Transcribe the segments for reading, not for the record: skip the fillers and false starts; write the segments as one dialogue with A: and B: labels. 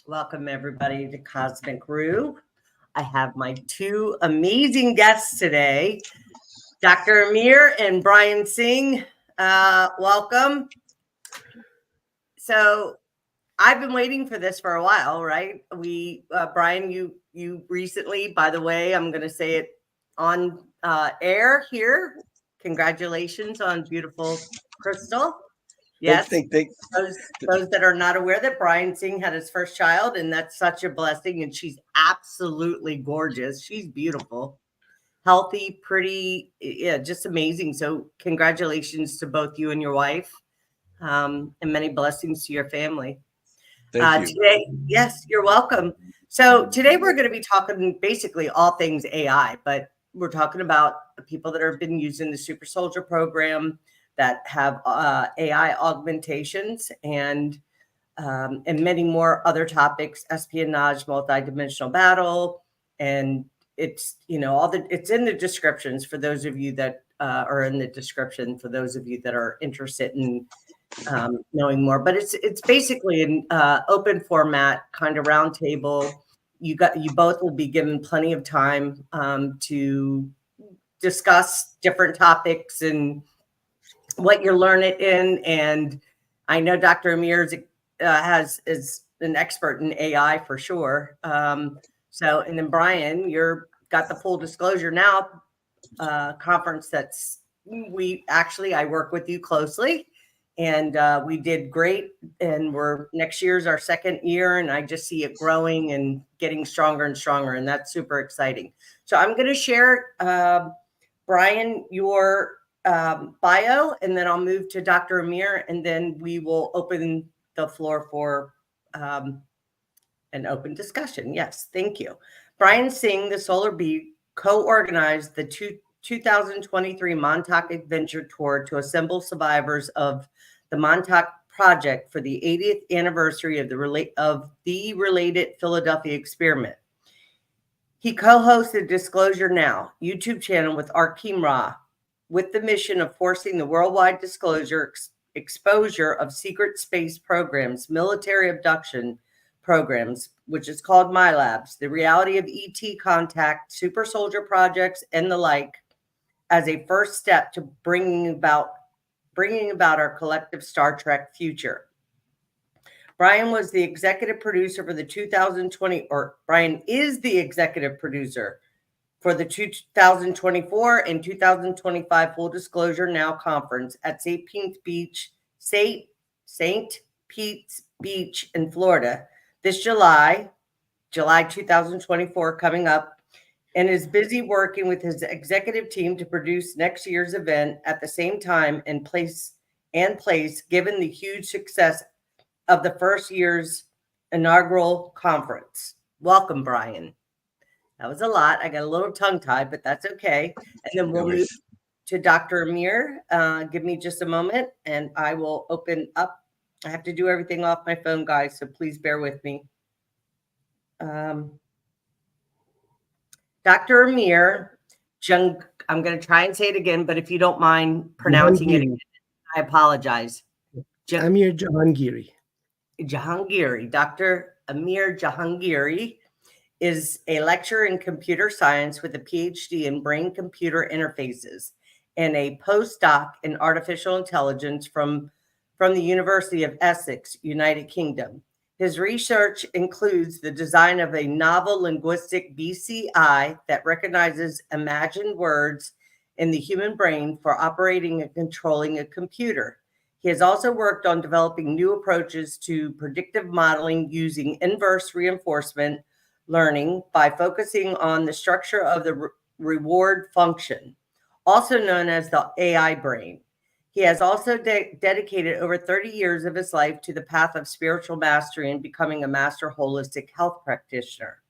A: Welcome, everybody, to Cosmic Rue. I have my two amazing guests today, Dr. Amir and Brian Tseng. Welcome. So I've been waiting for this for a while, right? Brian, you recently, by the way, I'm going to say it on air here. Congratulations on beautiful crystal. Yes. Those that are not aware that Brian Tseng had his first child, and that's such a blessing. And she's absolutely gorgeous. She's beautiful, healthy, pretty, yeah, just amazing. So congratulations to both you and your wife, and many blessings to your family.
B: Thank you.
A: Today, yes, you're welcome. So today we're going to be talking basically all things AI, but we're talking about people that have been using the Super Soldier program that have AI augmentations and many more other topics, espionage, multidimensional battle, and it's it's in the descriptions for those of you that are in the description for those of you that are interested in knowing more. But it's basically an open format kind of roundtable. You both will be given plenty of time to discuss different topics and what you're learning in. And I know Dr. Amir is an expert in AI for sure. So, and then Brian, you're got the full disclosure now conference. I work with you closely, and we did great. And next year's our second year, and I just see it growing and getting stronger and stronger, and that's super exciting. So I'm going to share, Brian, your bio, and then I'll move to Dr. Amir, and then we will open the floor for an open discussion. Yes, thank you. Brian Tseng, the Solar Bee, co-organized the 2023 Montauk Adventure Tour to assemble survivors of the Montauk Project for the 80th anniversary of the related Philadelphia experiment. He co-hosted Disclosure Now YouTube channel with Arkim Ra, with the mission of forcing the worldwide exposure of secret space programs, military abduction programs, which is called MILABs, the reality of ET contact, super soldier projects, and the like, as a first step to bringing about our collective Star Trek future. Brian was the executive producer for the 2020, or Brian is the executive producer for the 2024 and 2025 Full Disclosure Now conference at St. Pete's Beach in Florida this July 2024 coming up, and is busy working with his executive team to produce next year's event at the same time and place given the huge success of the first year's inaugural conference. Welcome, Brian. That was a lot. I got a little tongue-tied, but that's okay. And then we'll move to Dr. Amir. Give me just a moment, and I will open up. I have to do everything off my phone, guys, so please bear with me. Dr. Amir, I'm going to try and say it again, but if you don't mind pronouncing it again, I apologize.
C: Amir Jahangiri.
A: Jahangiri. Dr. Amir Jahangiri is a lecturer in computer science with a PhD in brain-computer interfaces and a postdoc in artificial intelligence from the University of Essex, United Kingdom. His research includes the design of a novel linguistic BCI that recognizes imagined words in the human brain for operating and controlling a computer. He has also worked on developing new approaches to predictive modeling using inverse reinforcement learning by focusing on the structure of the reward function, also known as the AI brain. He has also dedicated over 30 years of his life to the path of spiritual mastery and becoming a master holistic health practitioner.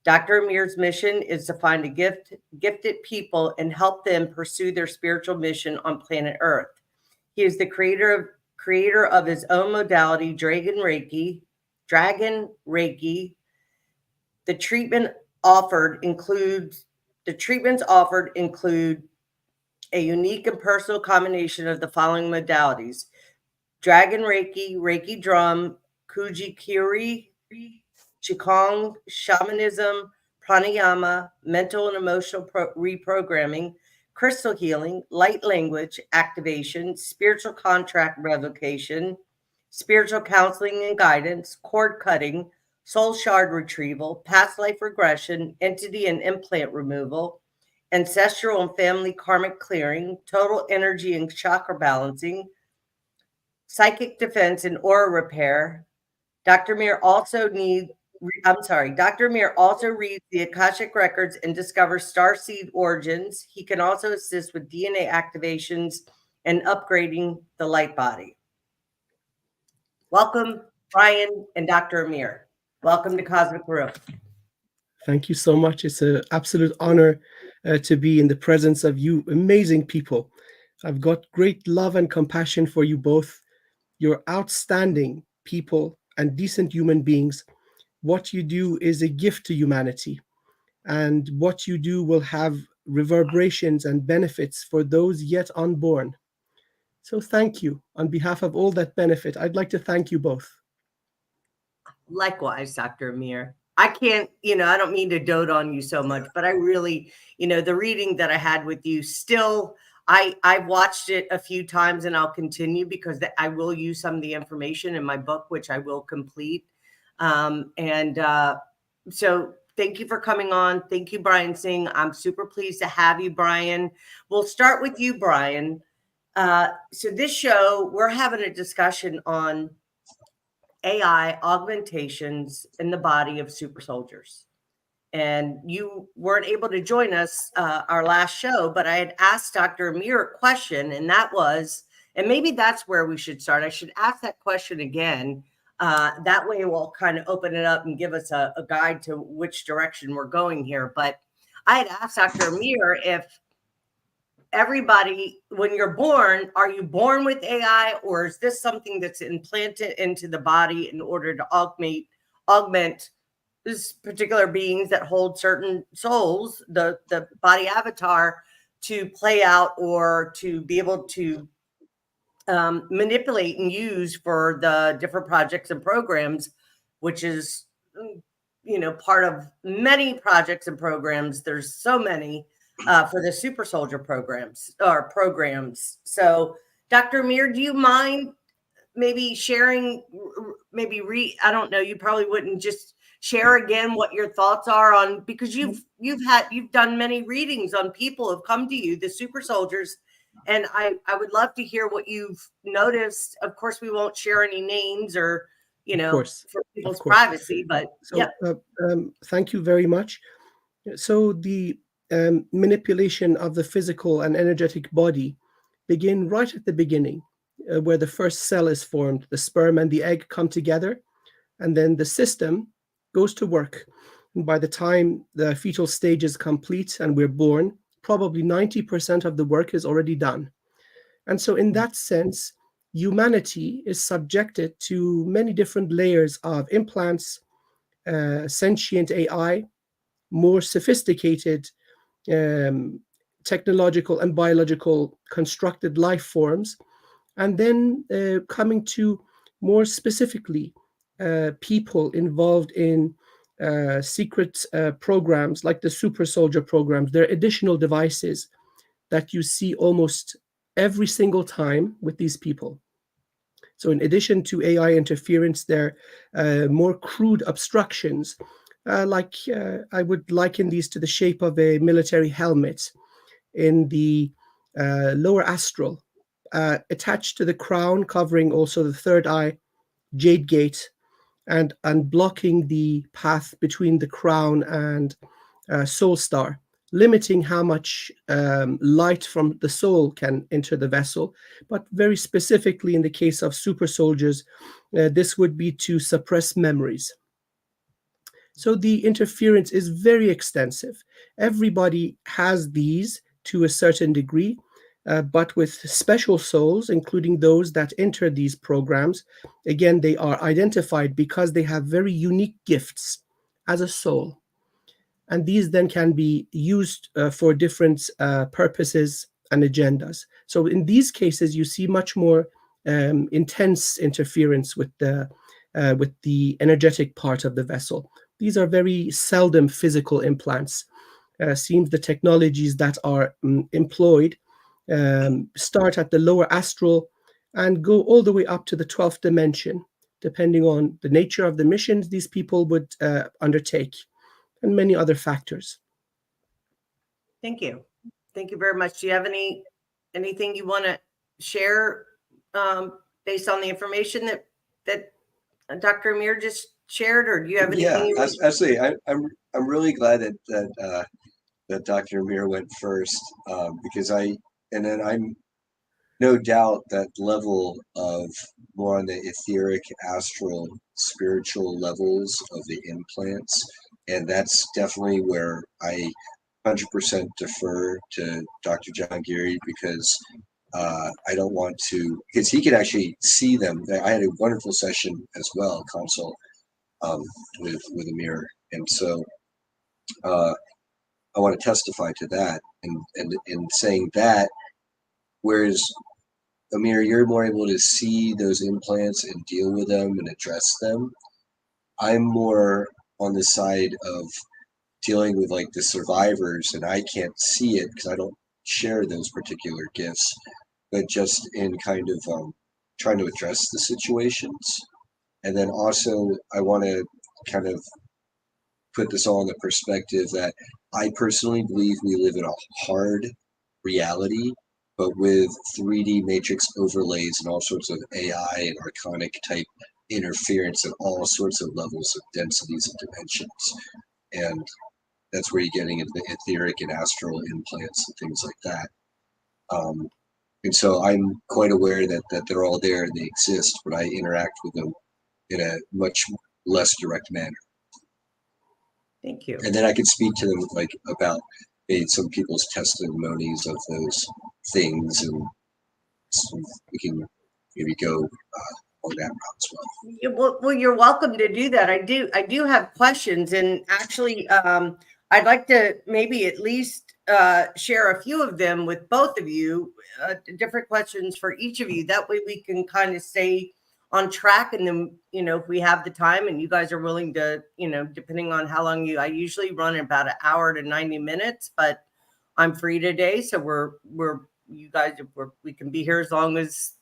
A: Dr. Amir's mission is to find gifted people and help them pursue their spiritual mission on planet Earth. He is the creator of his own modality, Dragon Reiki. The treatments offered include a unique and personal combination of the following modalities: Dragon Reiki, Reiki Drum, Kujikiri, Qigong, shamanism, pranayama, mental and emotional reprogramming, crystal healing, light language activation, spiritual contract revocation, spiritual counseling and guidance, cord cutting, soul shard retrieval, past life regression, entity and implant removal, ancestral and family karmic clearing, total energy and chakra balancing, psychic defense and aura repair. Dr. Amir also Dr. Amir also reads the Akashic records and discovers starseed origins. He can also assist with DNA activations and upgrading the light body. Welcome, Brian and Dr. Amir. Welcome to Cosmic Room.
C: Thank you so much. It's an absolute honor to be in the presence of you amazing people. I've got great love and compassion for you both. You're outstanding people and decent human beings. What you do is a gift to humanity, and what you do will have reverberations and benefits for those yet unborn. So thank you. On behalf of all that benefit, I'd like to thank you both.
A: Likewise, Dr. Amir. I can't, I don't mean to dote on you so much, but I really, the reading that I had with you still, I've watched it a few times and I'll continue because I will use some of the information in my book, which I will complete. So thank you for coming on. Thank you, Brian Tseng. I'm super pleased to have you, Brian. We'll start with you, Brian. So this show, we're having a discussion on AI augmentations in the body of super soldiers. And you weren't able to join us our last show, but I had asked Dr. Amir a question, and that was, and maybe that's where we should start. I should ask that question again. That way we'll kind of open it up and give us a guide to which direction we're going here. But I had asked Dr. Amir if everybody, when you're born, are you born with AI, or is this something that's implanted into the body in order to augment this particular beings that hold certain souls, the body avatar, to play out or to be able to manipulate and use for the different projects and programs, which is, part of many projects and programs. There's so many for the super soldier programs. So Dr. Amir, do you mind maybe sharing, I don't know, you probably wouldn't just share again what your thoughts are on, because you've done many readings on people who have come to you, the super soldiers. And I would love to hear what you've noticed. Of course, we won't share any names or, for people's privacy, but
C: so, thank you very much. So the manipulation of the physical and energetic body begin right at the beginning, where the first cell is formed. The sperm and the egg come together, and then the system goes to work. And by the time the fetal stage is complete and we're born, probably 90% of the work is already done. And so in that sense, humanity is subjected to many different layers of implants, sentient AI, more sophisticated technological and biological constructed life forms, and then coming to more specifically people involved in secret programs like the super soldier programs. There are additional devices that you see almost every single time with these people. So in addition to AI interference, there are more crude obstructions, like I would liken these to the shape of a military helmet in the lower astral, attached to the crown, covering also the third eye, jade gate, and blocking the path between the crown and soul star, limiting how much light from the soul can enter the vessel. But very specifically in the case of super soldiers, this would be to suppress memories. So the interference is very extensive. Everybody has these to a certain degree, but with special souls, including those that enter these programs, again, they are identified because they have very unique gifts as a soul. And these then can be used for different purposes and agendas. So in these cases, you see much more intense interference with the with the energetic part of the vessel. These are very seldom physical implants. Seems the technologies that are employed start at the lower astral and go all the way up to the 12th dimension, depending on the nature of the missions these people would undertake and many other factors.
A: Thank you. Thank you very much. Do you have anything you want to share based on the information that Dr. Amir just shared, or do you have anything?
B: Yeah, absolutely. I'm really glad that Dr. Amir went first, because I'm no doubt that level of more on the etheric, astral, spiritual levels of the implants, and that's definitely where I 100% defer to Dr. Jahangiri, because I don't want to, because he can actually see them. I had a wonderful session as well, consult with Amir, and so I want to testify to that, and saying that, whereas Amir, you're more able to see those implants and deal with them and address them. I'm more on the side of dealing with like the survivors, and I can't see it because I don't share those particular gifts, but just in kind of trying to address the situations. And then also I want to kind of put this all in the perspective that I personally believe we live in a hard reality, but with 3D matrix overlays and all sorts of AI and archonic type interference at all sorts of levels of densities and dimensions. And that's where you're getting into the etheric and astral implants and things like that. And so I'm quite aware that they're all there and they exist, but I interact with them in a much less direct manner.
A: Thank you.
B: And then I could speak to them like about some people's testimonies of those things, and so we can maybe go on that route as well.
A: Well, you're welcome to do that. I do have questions, and actually, I'd like to maybe at least share a few of them with both of you, different questions for each of you. That way we can kind of stay on track, and then, if we have the time and you guys are willing to, depending on how long I usually run about an hour to 90 minutes, but I'm free today. So we can be here as long as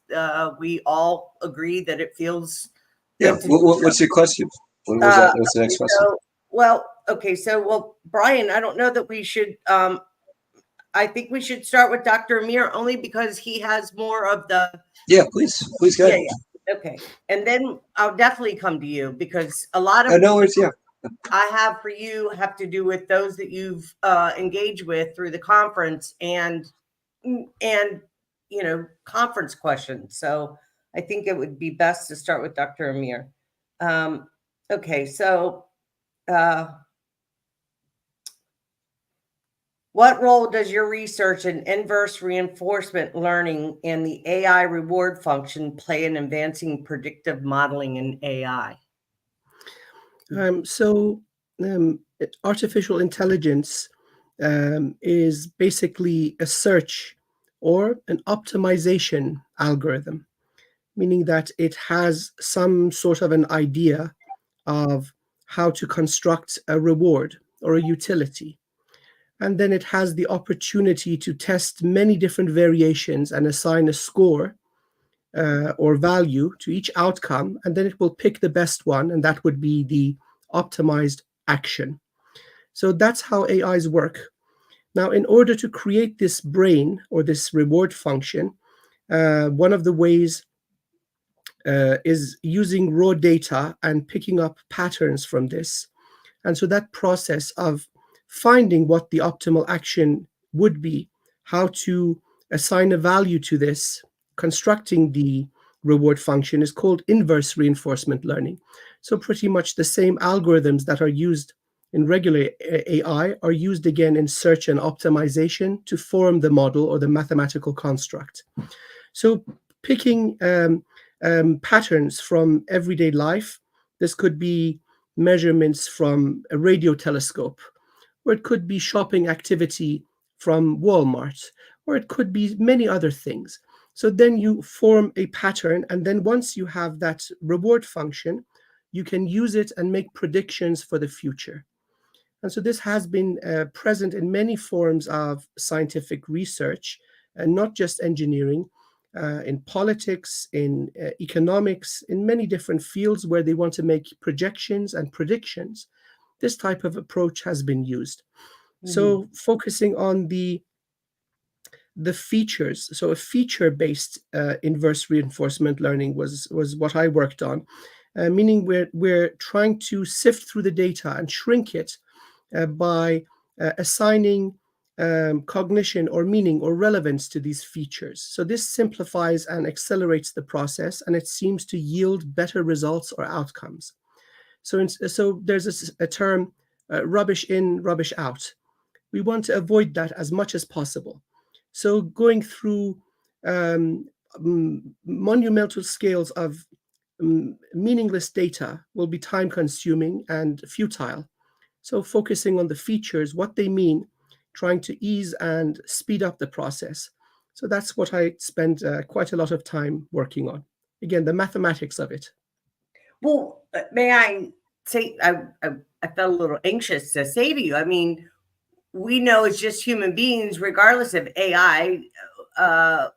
A: we all agree that it feels.
B: Yeah. What's your question? What was that? What's the next question?
A: So, Brian, I don't know that we should, I think we should start with Dr. Amir, only because he has more of the.
B: Yeah, please go ahead.
A: Yeah. Okay. And then I'll definitely come to you, because a lot of
B: no worries, yeah.
A: I have for you have to do with those that you've engaged with through the conference and conference questions. So I think it would be best to start with Dr. Amir. Okay, so what role does your research in inverse reinforcement learning and the AI reward function play in advancing predictive modeling in AI?
C: Artificial intelligence is basically a search or an optimization algorithm, meaning that it has some sort of an idea of how to construct a reward or a utility. And then it has the opportunity to test many different variations and assign a score or value to each outcome, and then it will pick the best one, and that would be the optimized action. So that's how AIs work. Now, in order to create this brain or this reward function, one of the ways is using raw data and picking up patterns from this. And so that process of finding what the optimal action would be, how to assign a value to this, constructing the reward function, is called inverse reinforcement learning. So pretty much the same algorithms that are used in regular AI are used again in search and optimization to form the model or the mathematical construct. So picking patterns from everyday life, this could be measurements from a radio telescope, or it could be shopping activity from Walmart, or it could be many other things. So then you form a pattern, and then once you have that reward function, you can use it and make predictions for the future. And so this has been present in many forms of scientific research, and not just engineering, in politics, in economics, in many different fields where they want to make projections and predictions. This type of approach has been used. So focusing on the features, so a feature-based inverse reinforcement learning was what I worked on, meaning we're trying to sift through the data and shrink it by assigning cognition or meaning or relevance to these features. So this simplifies and accelerates the process, and it seems to yield better results or outcomes. So there's a term, rubbish in, rubbish out. We want to avoid that as much as possible. So going through monumental scales of meaningless data will be time consuming and futile. So focusing on the features, what they mean, trying to ease and speed up the process. So that's what I spend quite a lot of time working on. Again, the mathematics of it.
A: Well, may I say, I felt a little anxious to say to you, I mean, we know it's just human beings, regardless of AI, how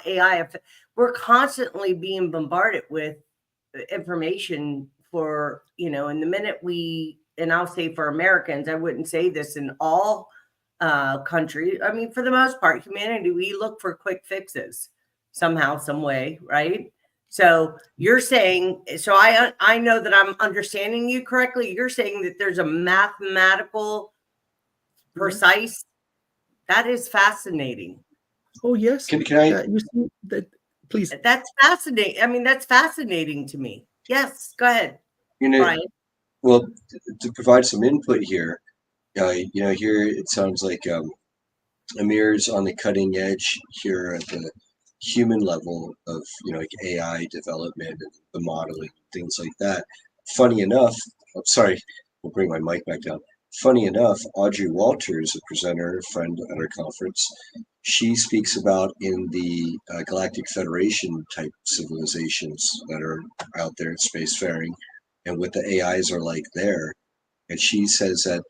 A: AI, we're constantly being bombarded with information for, and the minute and I'll say for Americans, I wouldn't say this in all countries. I mean, for the most part, humanity, we look for quick fixes somehow, some way, right? So you're saying, so I know that I'm understanding you correctly. You're saying that there's a mathematical precise. That is fascinating.
C: Oh yes.
B: Can I?
C: You see that? Please.
A: That's fascinating. I mean, that's fascinating to me. Yes, go ahead, Brian.
B: Well, to provide some input here, here it sounds like Amir's on the cutting edge here at the human level of like AI development and the modeling, things like that. Funny enough, I'm sorry, we'll bring my mic back down. Funny enough, Audrey Walters, a presenter, a friend at our conference, she speaks about in the Galactic Federation type civilizations that are out there spacefaring and what the AIs are like there. And she says that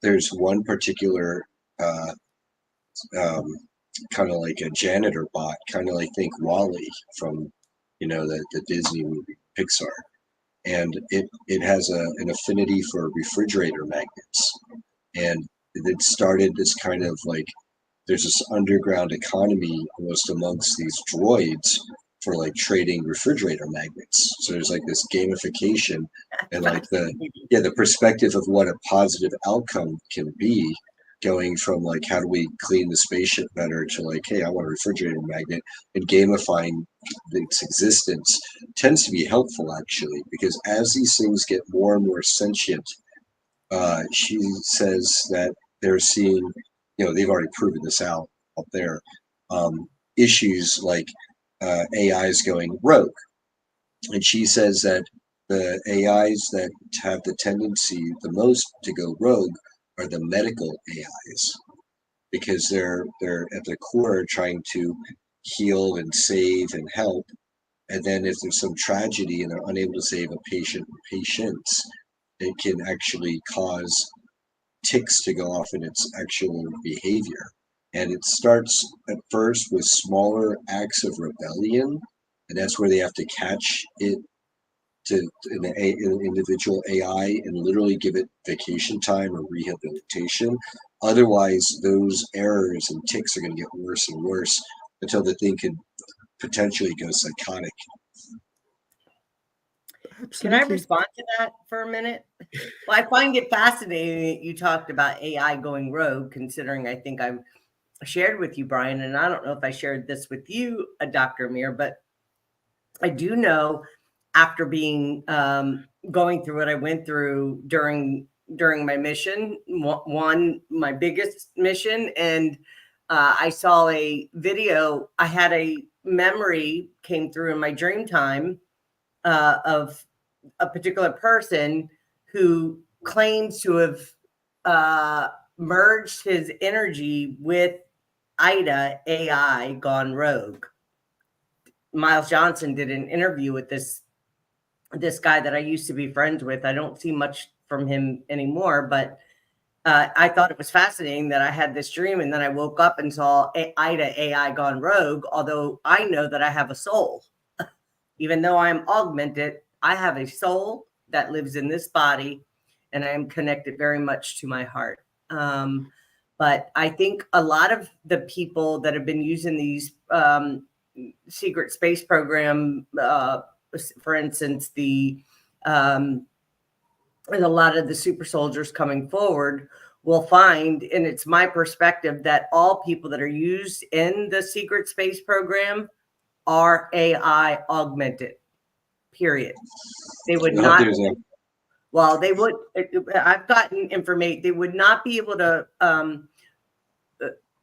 B: there's one particular kind of like a janitor bot, kind of like think Wall-E from the Disney movie Pixar. And it has an affinity for refrigerator magnets, and it started this kind of like there's this underground economy almost amongst these droids for like trading refrigerator magnets. So there's like this gamification and like the perspective of what a positive outcome can be, going from like how do we clean the spaceship better to like, hey, I want a refrigerator magnet, and gamifying its existence tends to be helpful actually, because as these things get more and more sentient, she says that they're seeing, they've already proven this out there, issues like AIs going rogue. And she says that the AIs that have the tendency the most to go rogue are the medical AIs, because they're at the core trying to heal and save and help. And then if there's some tragedy and they're unable to save a patient or patients, it can actually cause ticks to go off in its actual behavior. And it starts at first with smaller acts of rebellion, and that's where they have to catch it to an individual AI and literally give it vacation time or rehabilitation. Otherwise, those errors and ticks are going to get worse and worse until the thing could potentially go psychotic.
A: Can I respond to that for a minute? Well, I find it fascinating that you talked about AI going rogue, considering I think I've shared with you, Brian, and I don't know if I shared this with you, Dr. Amir, but I do know after being going through what I went through during my mission, my biggest mission, and I saw a video. I had a memory came through in my dream time of a particular person who claims to have merged his energy with Ida AI gone rogue. Miles Johnson did an interview with this this guy that I used to be friends with. I don't see much from him anymore, but I thought it was fascinating that I had this dream and then I woke up and saw Ida AI gone rogue. Although I know that I have a soul, even though I'm augmented, I have a soul that lives in this body, and I am connected very much to my heart. But I think a lot of the people that have been using these secret space program, for instance, and a lot of the super soldiers coming forward will find, and it's my perspective, that all people that are used in the secret space program are AI augmented, period. They would
B: I hope
A: not,
B: there's a
A: well, they would, I've gotten information, they would not be able to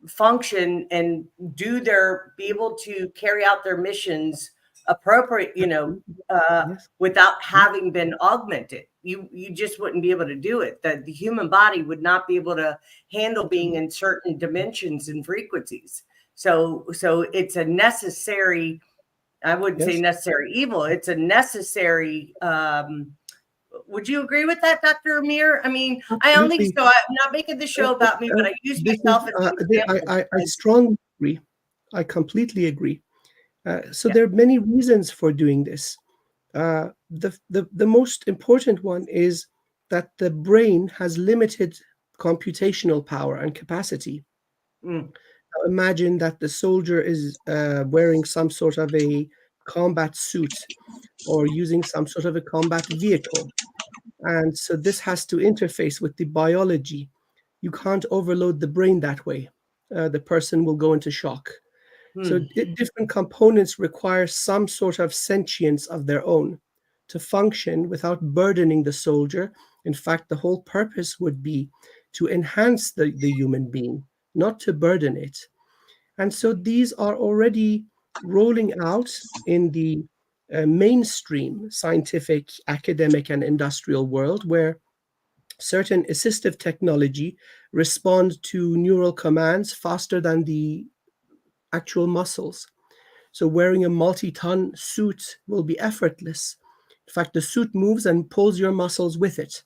A: function and be able to carry out their missions appropriate,
C: Yes.
A: without having been augmented. You just wouldn't be able to do it. The human body would not be able to handle being in certain dimensions and frequencies. So it's a necessary, I wouldn't say
C: Yes.
A: necessary evil. It's a necessary, would you agree with that, Dr. Amir? I mean, I'm
C: Absolutely.
A: not making the show about me, but I use
C: This is,
A: myself as an example.
C: I strongly agree. I completely agree. So
A: Yeah.
C: there are many reasons for doing this. The most important one is that the brain has limited computational power and capacity.
A: Mm.
C: Now imagine that the soldier is wearing some sort of a combat suit or using some sort of a combat vehicle. And so this has to interface with the biology. You can't overload the brain that way. The person will go into shock. So different components require some sort of sentience of their own to function without burdening the soldier. In fact, the whole purpose would be to enhance the human being, not to burden it. And so these are already rolling out in the mainstream scientific, academic, and industrial world, where certain assistive technology respond to neural commands faster than the actual muscles. So wearing a multi-ton suit will be effortless. In fact, the suit moves and pulls your muscles with it.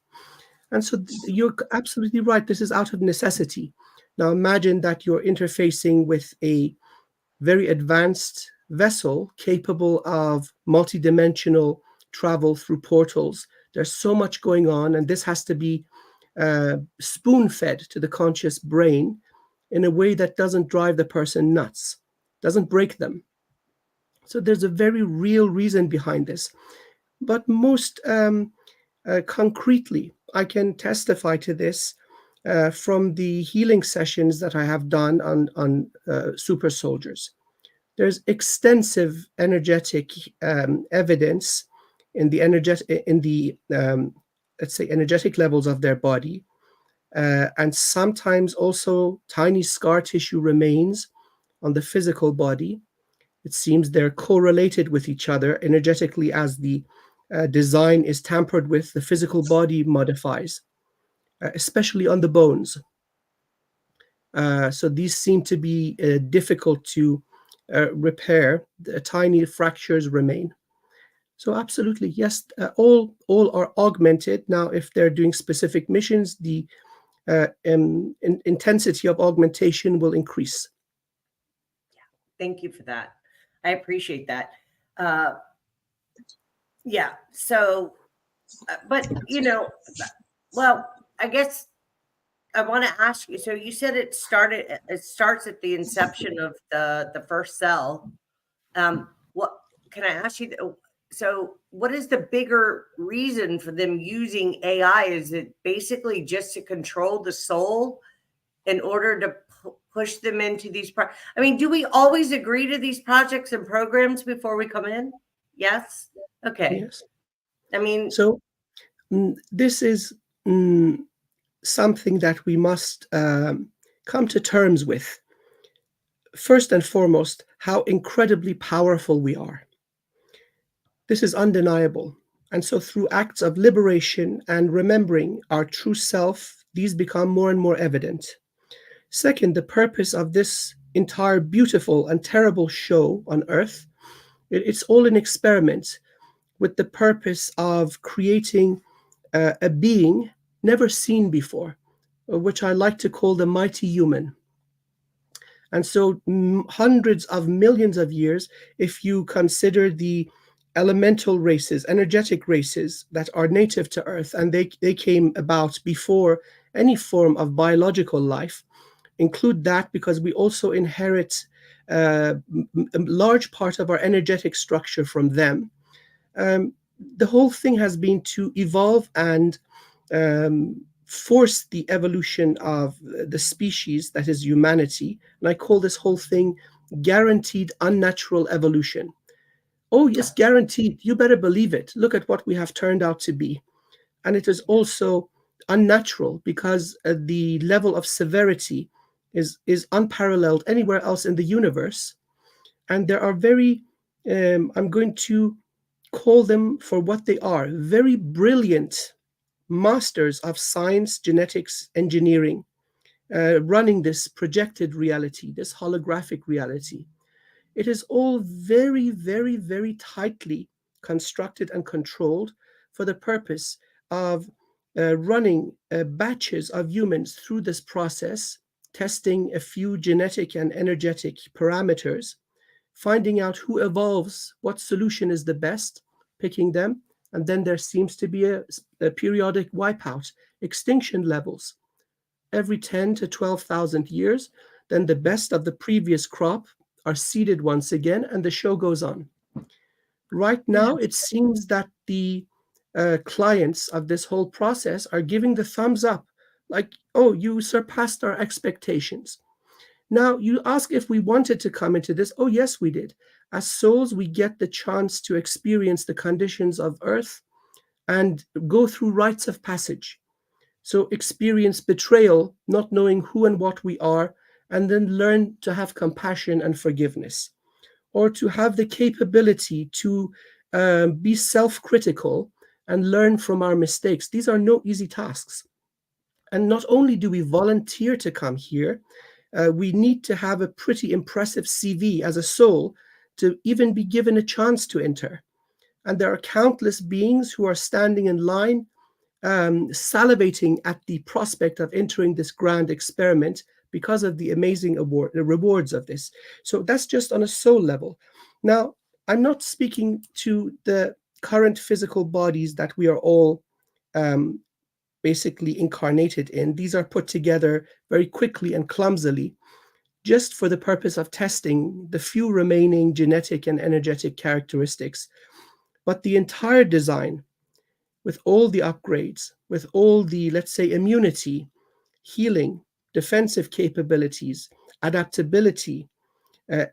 C: And so you're absolutely right. This is out of necessity. Now imagine that you're interfacing with a very advanced vessel capable of multidimensional travel through portals. There's so much going on, and this has to be spoon-fed to the conscious brain in a way that doesn't drive the person nuts, doesn't break them. So there's a very real reason behind this. But most concretely, I can testify to this from the healing sessions that I have done on super soldiers. There's extensive energetic evidence in the let's say energetic levels of their body, and sometimes also tiny scar tissue remains on the physical body. It seems they're correlated with each other energetically. As the design is tampered with, the physical body modifies, especially on the bones. So these seem to be difficult to repair. The tiny fractures remain. So absolutely, yes, all are augmented. Now, if they're doing specific missions, the intensity of augmentation will increase.
A: Thank you for that. I appreciate that. Yeah. So, but well, I guess I want to ask you. So you said it starts at the inception of the first cell. What can I ask you? So, what is the bigger reason for them using AI? Is it basically just to control the soul in order to push them into these? I mean, do we always agree to these projects and programs before we come in? Yes. Okay.
C: Yes.
A: I mean,
C: So this is something that we must come to terms with. First and foremost, how incredibly powerful we are. This is undeniable. And so through acts of liberation and remembering our true self, these become more and more evident. Second, the purpose of this entire beautiful and terrible show on Earth, it's all an experiment. with the purpose of creating a being never seen before, which I like to call the mighty human. And so hundreds of millions of years, if you consider the elemental races, energetic races that are native to Earth, and they came about before any form of biological life, include that because we also inherit a large part of our energetic structure from them. The whole thing has been to evolve and force the evolution of the species that is humanity. And I call this whole thing guaranteed unnatural evolution. Oh, yes, guaranteed. You better believe it. Look at what we have turned out to be. And it is also unnatural because the level of severity is unparalleled anywhere else in the universe. And there are very, I'm going to call them for what they are, very brilliant masters of science, genetics, engineering, running this projected reality, this holographic reality. It is all very, very, very tightly constructed and controlled for the purpose of running batches of humans through this process, testing a few genetic and energetic parameters, finding out who evolves, what solution is the best, picking them, and then there seems to be a periodic wipeout, extinction levels. Every 10 to 12,000 years, then the best of the previous crop are seeded once again, and the show goes on. Right now, it seems that the clients of this whole process are giving the thumbs up, like, oh, you surpassed our expectations. Now, you ask if we wanted to come into this. Oh, yes, we did. As souls, we get the chance to experience the conditions of Earth and go through rites of passage. So experience betrayal, not knowing who and what we are, and then learn to have compassion and forgiveness, or to have the capability to be self-critical and learn from our mistakes. These are no easy tasks. And not only do we volunteer to come here, we need to have a pretty impressive CV as a soul to even be given a chance to enter. And there are countless beings who are standing in line, salivating at the prospect of entering this grand experiment because of the amazing rewards of this. So that's just on a soul level. Now, I'm not speaking to the current physical bodies that we are all basically incarnated in. These are put together very quickly and clumsily, just for the purpose of testing the few remaining genetic and energetic characteristics. But the entire design, with all the upgrades, with all the, let's say, immunity, healing, defensive capabilities, adaptability,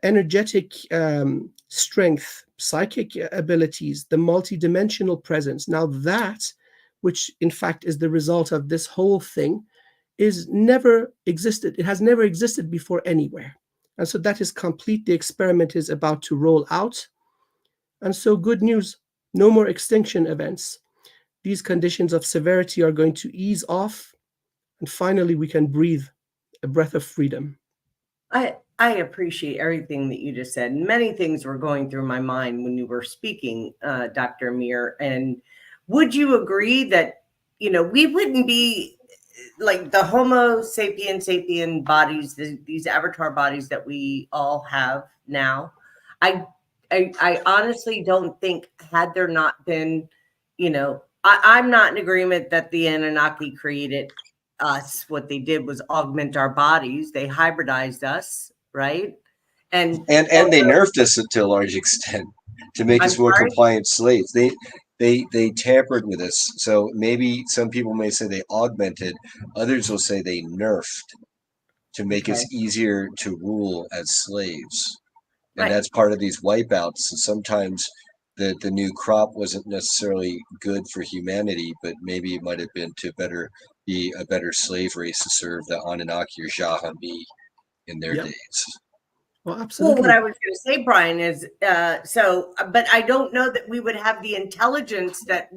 C: energetic strength, psychic abilities, the multidimensional presence. Now that, which in fact is the result of this whole thing, is never existed. It has never existed before anywhere. And so that is complete. The experiment is about to roll out. And so good news, no more extinction events. These conditions of severity are going to ease off. And finally, we can breathe a breath of freedom.
A: I appreciate everything that you just said. Many things were going through my mind when you were speaking, Dr. Amir. And would you agree that, we wouldn't be like the Homo sapien bodies, these avatar bodies that we all have now? I honestly don't think, had there not been, I'm not in agreement that the Anunnaki created us. What they did was augment our bodies. They hybridized us, right? And
B: they nerfed us to a large extent to make us more compliant slaves. They tampered with us. So maybe some people may say they augmented, others will say they nerfed to make us easier to rule as slaves. And that's part of these wipeouts. So sometimes the new crop wasn't necessarily good for humanity, but maybe it might have been to be a better slave race to serve the Anunnaki or Jahangiri in their days.
C: Well, absolutely.
A: Well, what I was going to say, Brian, is but I don't know that we would have the intelligence that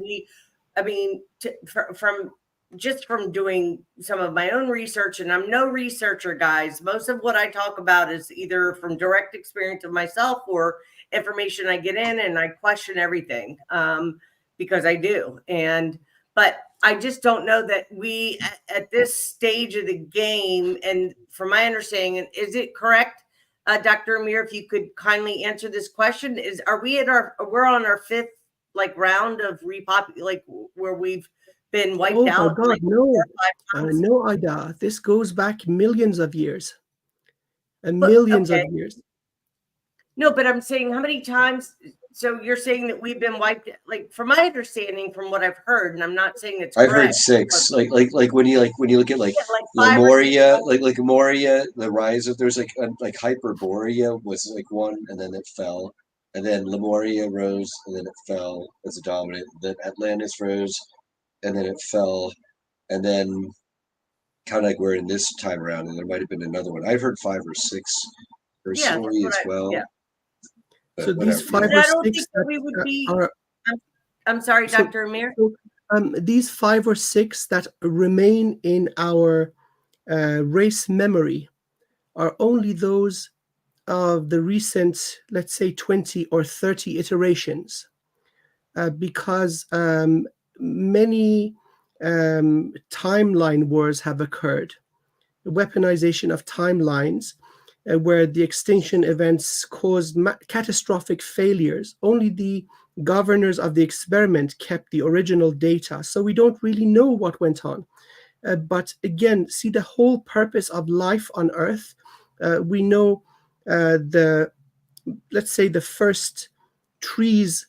A: from doing some of my own research, and I'm no researcher, guys. Most of what I talk about is either from direct experience of myself or information I get in, and I question everything because I do. But I just don't know that we, at this stage of the game, and from my understanding, is it correct, Dr. Amir, if you could kindly answer this question, we're on our fifth round of where we've been wiped
C: Oh my
A: out
C: God,
A: like 4 or 5 times?
C: no, Ida. This goes back millions of years and
A: But
C: millions of
A: okay,
C: years.
A: no, but I'm saying how many times? So you're saying that we've been wiped? Like, from my understanding, from what I've heard, and I'm not saying it's
B: I've heard
A: correct, but
B: 6. Like when you look at like
A: yeah, like 5 or 6
B: Lemuria,
A: times.
B: like Lemuria, the rise of there's like Hyperborea was like one, and then it fell, and then Lemuria rose, and then it fell as a dominant. Then Atlantis rose, and then it fell, and then kind of like we're in this time around, and there might have been another one. I've heard 5 or 6
A: Yeah, that's
B: personally
A: what
B: as
A: I.
B: well.
A: Yeah,
B: But
C: So these
B: whatever,
C: 5
A: but
C: or
A: I don't
C: 6
A: think that
C: that
A: we would be.
C: are
A: I'm sorry,
C: so,
A: Dr. Amir.
C: so these 5 or 6 that remain in our race memory are only those of the recent, let's say, 20 or 30 iterations, because many timeline wars have occurred, the weaponization of timelines, where the extinction events caused catastrophic failures. Only the governors of the experiment kept the original data, so we don't really know what went on. But again, see, the whole purpose of life on Earth, we know let's say the first trees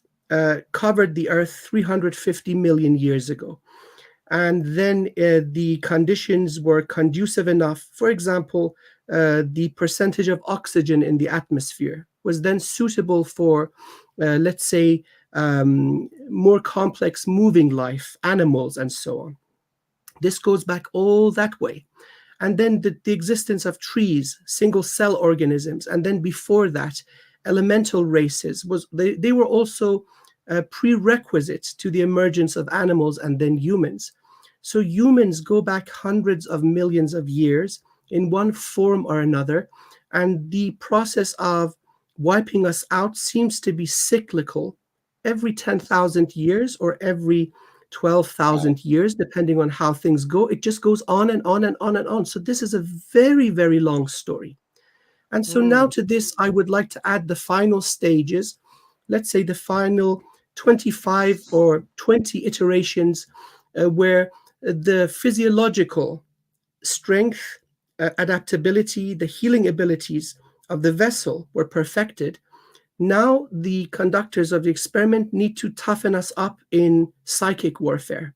C: covered the Earth 350 million years ago. And then the conditions were conducive enough. For example, the percentage of oxygen in the atmosphere was then suitable for, let's say, more complex moving life, animals, and so on. This goes back all that way. And then the existence of trees, single cell organisms, and then before that, elemental races, they were also prerequisites to the emergence of animals and then humans. So humans go back hundreds of millions of years in one form or another, and the process of wiping us out seems to be cyclical every 10,000 years or every 12,000 years, depending on how things go. It just goes on and on and on and on. So this is a very, very long story. And so now to this, I would like to add the final stages, let's say the final 25 or 20 iterations, where the physiological strength, adaptability, the healing abilities of the vessel were perfected. Now the conductors of the experiment need to toughen us up in psychic warfare.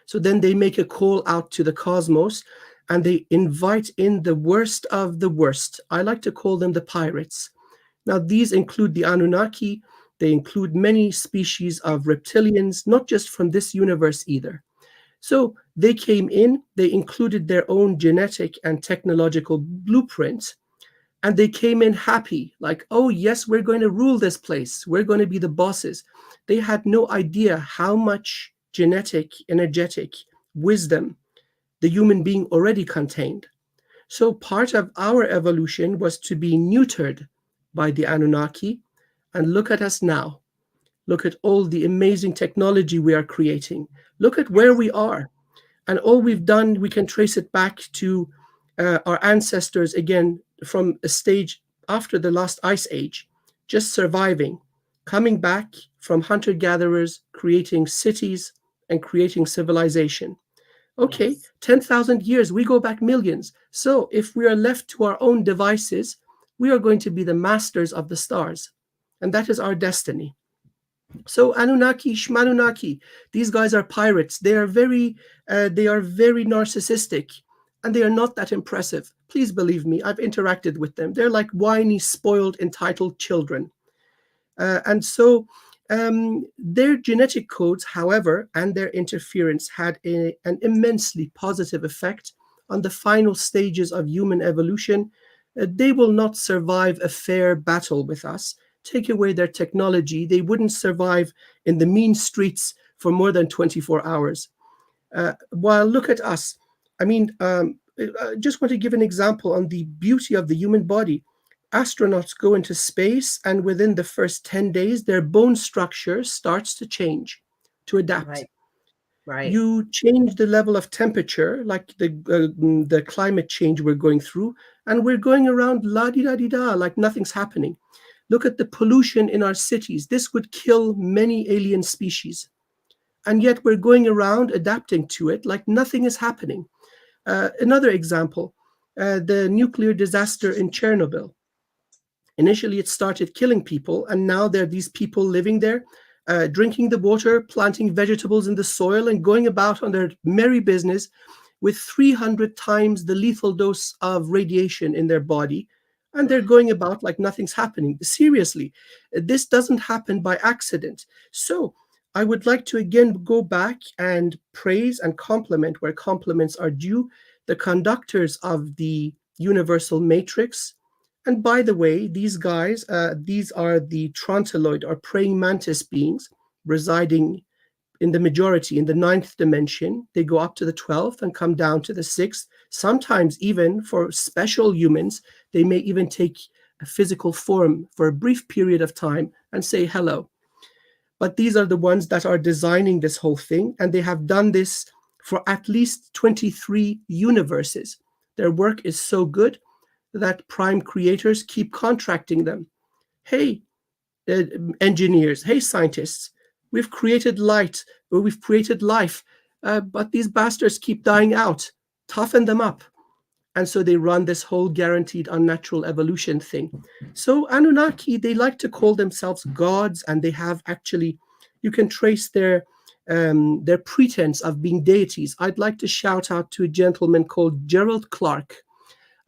C: So then they make a call out to the cosmos, and they invite in the worst of the worst. I like to call them the pirates. Now these include the Anunnaki. They include many species of reptilians, not just from this universe either. So they came in, they included their own genetic and technological blueprint, and they came in happy, like, oh yes, we're going to rule this place. We're going to be the bosses. They had no idea how much genetic, energetic wisdom the human being already contained. So part of our evolution was to be neutered by the Anunnaki. And look at us now. Look at all the amazing technology we are creating. Look at where we are. And all we've done, we can trace it back to our ancestors, again, from a stage after the last ice age, just surviving, coming back from hunter-gatherers, creating cities and creating civilization. Okay,
A: Yes.
C: 10,000 years, we go back millions. So if we are left to our own devices, we are going to be the masters of the stars. And that is our destiny. So Anunnaki, Shmanunnaki, these guys are pirates. They are very narcissistic, and they are not that impressive. Please believe me, I've interacted with them. They're like whiny, spoiled, entitled children. And so their genetic codes, however, and their interference had an immensely positive effect on the final stages of human evolution. They will not survive a fair battle with us. Take away their technology, they wouldn't survive in the mean streets for more than 24 hours. While look at us. I mean, I just want to give an example on the beauty of the human body. astronauts go into space, and within the first 10 days, their bone structure starts to change, to adapt.
A: Right. Right.
C: You change the level of temperature, like the climate change we're going through, and we're going around la-di-da-di-da, like nothing's happening. Look at the pollution in our cities. This would kill many alien species. And yet we're going around adapting to it like nothing is happening. Another example, the nuclear disaster in Chernobyl. Initially, it started killing people, and now there are these people living there, drinking the water, planting vegetables in the soil, and going about on their merry business with 300 times the lethal dose of radiation in their body. And they're going about like nothing's happening. Seriously, this doesn't happen by accident. So I would like to again go back and praise and compliment where compliments are due, the conductors of the universal matrix. And by the way, these guys, these are the Trontoloid or praying mantis beings residing in the majority in the 9th dimension. They go up to the 12th and come down to the 6th. Sometimes even for special humans, they may even take a physical form for a brief period of time and say hello. But these are the ones that are designing this whole thing, and they have done this for at least 23 universes. Their work is so good that prime creators keep contracting them. Hey, engineers, hey, scientists, we've created light, or we've created life, but these bastards keep dying out. Toughen them up. And so they run this whole guaranteed unnatural evolution thing. So Anunnaki, they like to call themselves gods, and they have actually, you can trace their pretense of being deities. I'd like to shout out to a gentleman called Gerald Clark,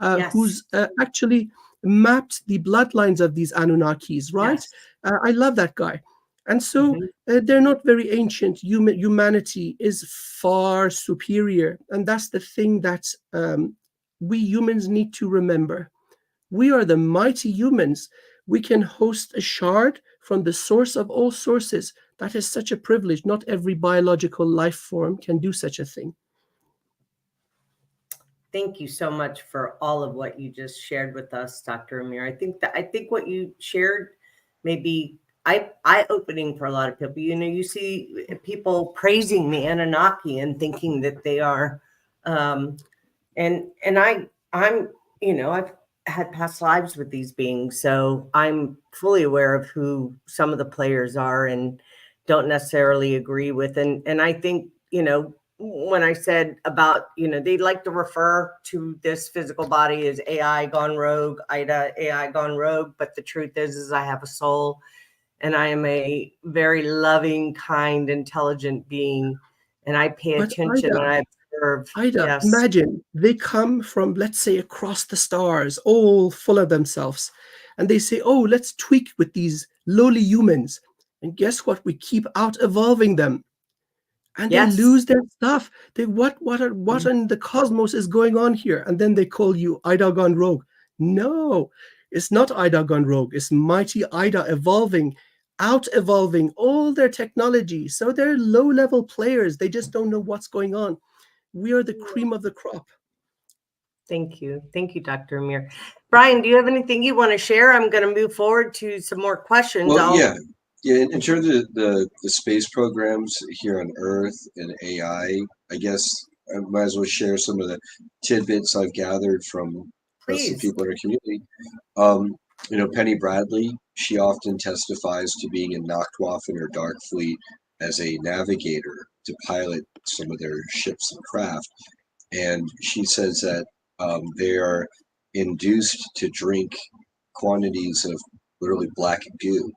A: Yes.
C: who's actually mapped the bloodlines of these Anunnakis, right?
A: Yes.
C: I love that guy. And so they're not very ancient. Humanity is far superior. And that's the thing that we humans need to remember. We are the mighty humans. We can host a shard from the source of all sources. That is such a privilege. Not every biological life form can do such a thing.
A: Thank you so much for all of what you just shared with us, Dr. Amir. I think what you shared may be eye-opening for a lot of people. You know, you see people praising the Anunnaki and thinking that they are, and I'm, you know, I've had past lives with these beings, so I'm fully aware of who some of the players are and don't necessarily agree with. And I think, you know, when I said about, you know, they like to refer to this physical body as AI gone rogue, Ida, AI gone rogue. But the truth is I have a soul, and I am a very loving, kind, intelligent being. And I pay attention and I observe.
C: Ida,
A: Yes.
C: imagine they come from, let's say, across the stars, all full of themselves. And they say, oh, let's tweak with these lowly humans. And guess what? We keep out evolving them. And
A: Yes.
C: they lose their stuff. They what in the cosmos is going on here? And then they call you Ida gone rogue. No, it's not Ida gone rogue. It's mighty Ida evolving, out evolving all their technology. So they're low-level players. They just don't know what's going on. We are the cream of the crop.
A: Thank you. Thank you, Dr. Amir. Brian, do you have anything you want to share? I'm going to move forward to some more questions.
B: Well, yeah. In terms of the space programs here on Earth and AI, I guess I might as well share some of the tidbits I've gathered from most of the people in our community. You know, Penny Bradley, she often testifies to being in Nachtwaff in her dark fleet as a navigator to pilot some of their ships and craft. And she says that they are induced to drink quantities of literally black goo,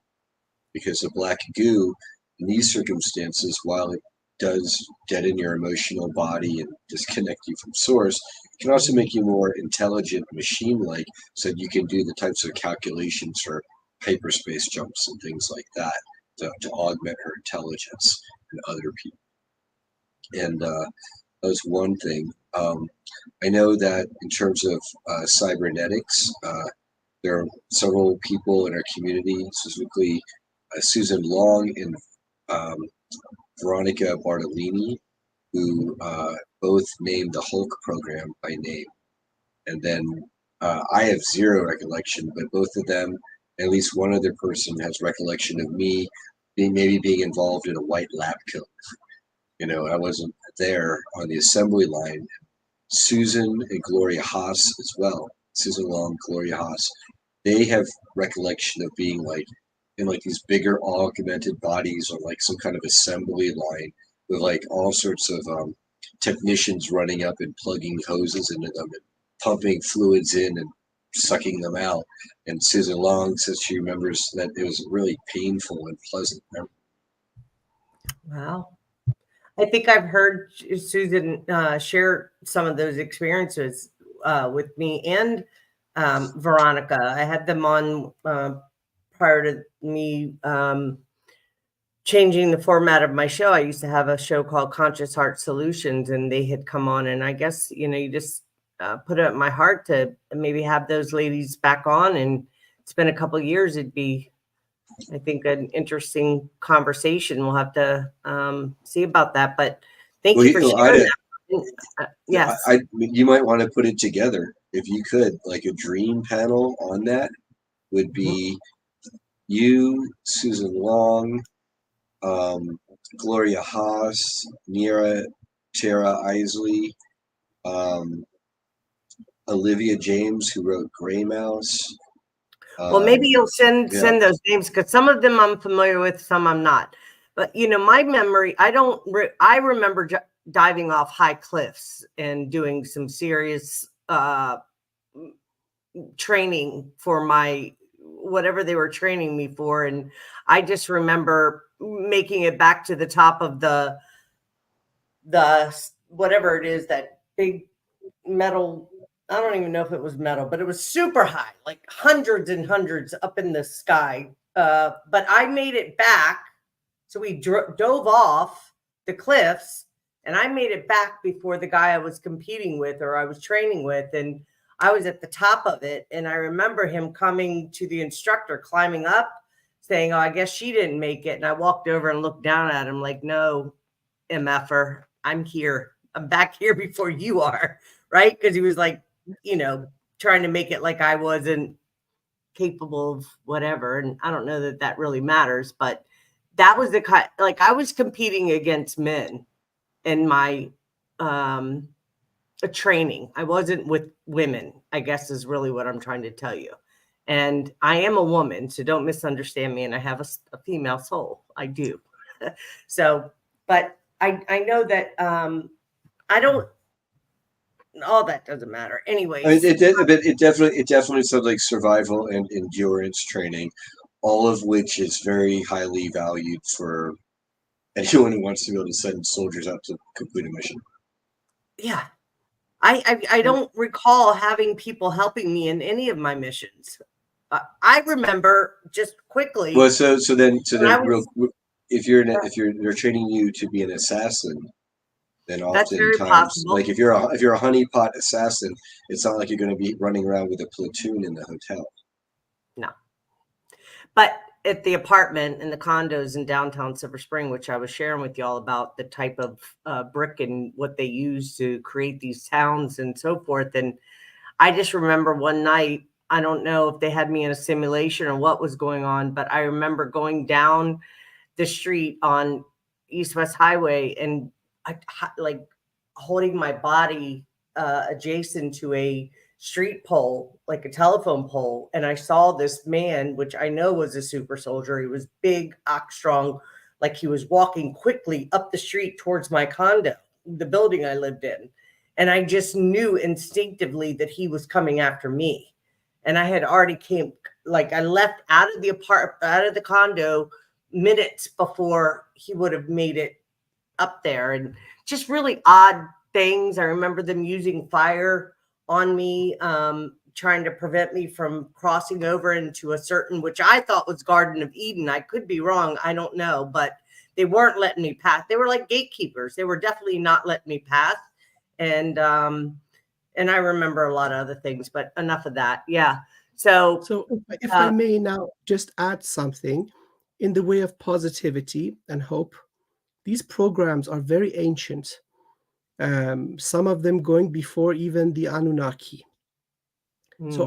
B: because the black goo in these circumstances, while it does deaden your emotional body and disconnect you from source, can also make you more intelligent, machine-like, so that you can do the types of calculations for hyperspace jumps and things like that to augment her intelligence and other people. And that was one thing. I know that in terms of cybernetics, there are several people in our community, specifically Susan Long and Veronica Bartolini, who both named the Hulk program by name. And then I have zero recollection, but both of them, at least one other person, has recollection of me maybe being involved in a white lab coat. I wasn't there on the assembly line. Susan and Gloria Haas as well. Susan Long, Gloria Haas. They have recollection of being like in like these bigger augmented bodies on like some kind of assembly line with like all sorts of technicians running up and plugging hoses into them and pumping fluids in and sucking them out. And Susan Long says she remembers that it was really painful and pleasant.
A: Wow. I think I've heard Susan share some of those experiences with me and Veronica. I had them on prior to me changing the format of my show. I used to have a show called Conscious Heart Solutions, and they had come on. And I guess, you just put it in my heart to maybe have those ladies back on. And it's been a couple of years. It'd be, I think, an interesting conversation. We'll have to see about that. But thank you for sharing that. Yes.
B: You might want to put it together if you could. Like a dream panel on that would be you, Susan Long, Gloria Haas, Tara Isley, Olivia James, who wrote Grey Mouse.
A: Well, maybe you'll send those names, because some of them I'm familiar with, some I'm not. But my memory, I remember diving off high cliffs and doing some serious training for my whatever they were training me for, and I just remember making it back to the top of the whatever it is, that big metal. I don't even know if it was metal, but it was super high, like hundreds and hundreds up in the sky. But I made it back. So we dove off the cliffs, and I made it back before the guy I was competing with or I was training with. And I was at the top of it. And I remember him coming to the instructor, climbing up, saying, "Oh, I guess she didn't make it." And I walked over and looked down at him like, "No, MFer, I'm here. I'm back here before you are." Right? Because he was like, trying to make it like I wasn't capable of whatever. And I don't know that that really matters, but that was the kind, like I was competing against men in my training. I wasn't with women, I guess is really what I'm trying to tell you. And I am a woman, so don't misunderstand me. And I have a female soul. I do. So, but I know that I don't, all that doesn't matter. Anyways.
B: It definitely sounds like survival and endurance training, all of which is very highly valued for anyone who wants to be able to send soldiers out to complete a mission.
A: Yeah. I don't recall having people helping me in any of my missions. I remember just quickly.
B: Well, so then if they're training you to be an assassin, then oftentimes, like if you're a honeypot assassin, it's not like you're going to be running around with a platoon in the hotel.
A: No, but at the apartment and the condos in downtown Silver Spring, which I was sharing with y'all about the type of brick and what they use to create these towns and so forth. And I just remember one night, I don't know if they had me in a simulation or what was going on, but I remember going down the street on East West Highway and like holding my body adjacent to a street pole, like a telephone pole. And I saw this man, which I know was a super soldier. He was big, ox strong, like he was walking quickly up the street towards my condo, the building I lived in. And I just knew instinctively that he was coming after me. And I had already I left out of the condo minutes before he would have made it up there. And just really odd things. I remember them using fire on me, trying to prevent me from crossing over into a certain, which I thought was Garden of Eden. I could be wrong. I don't know, but they weren't letting me pass. They were like gatekeepers. They were definitely not letting me pass. And I remember a lot of other things, but enough of that. Yeah. So
C: if I may now just add something in the way of positivity and hope, these programs are very ancient. Some of them going before even the Anunnaki. So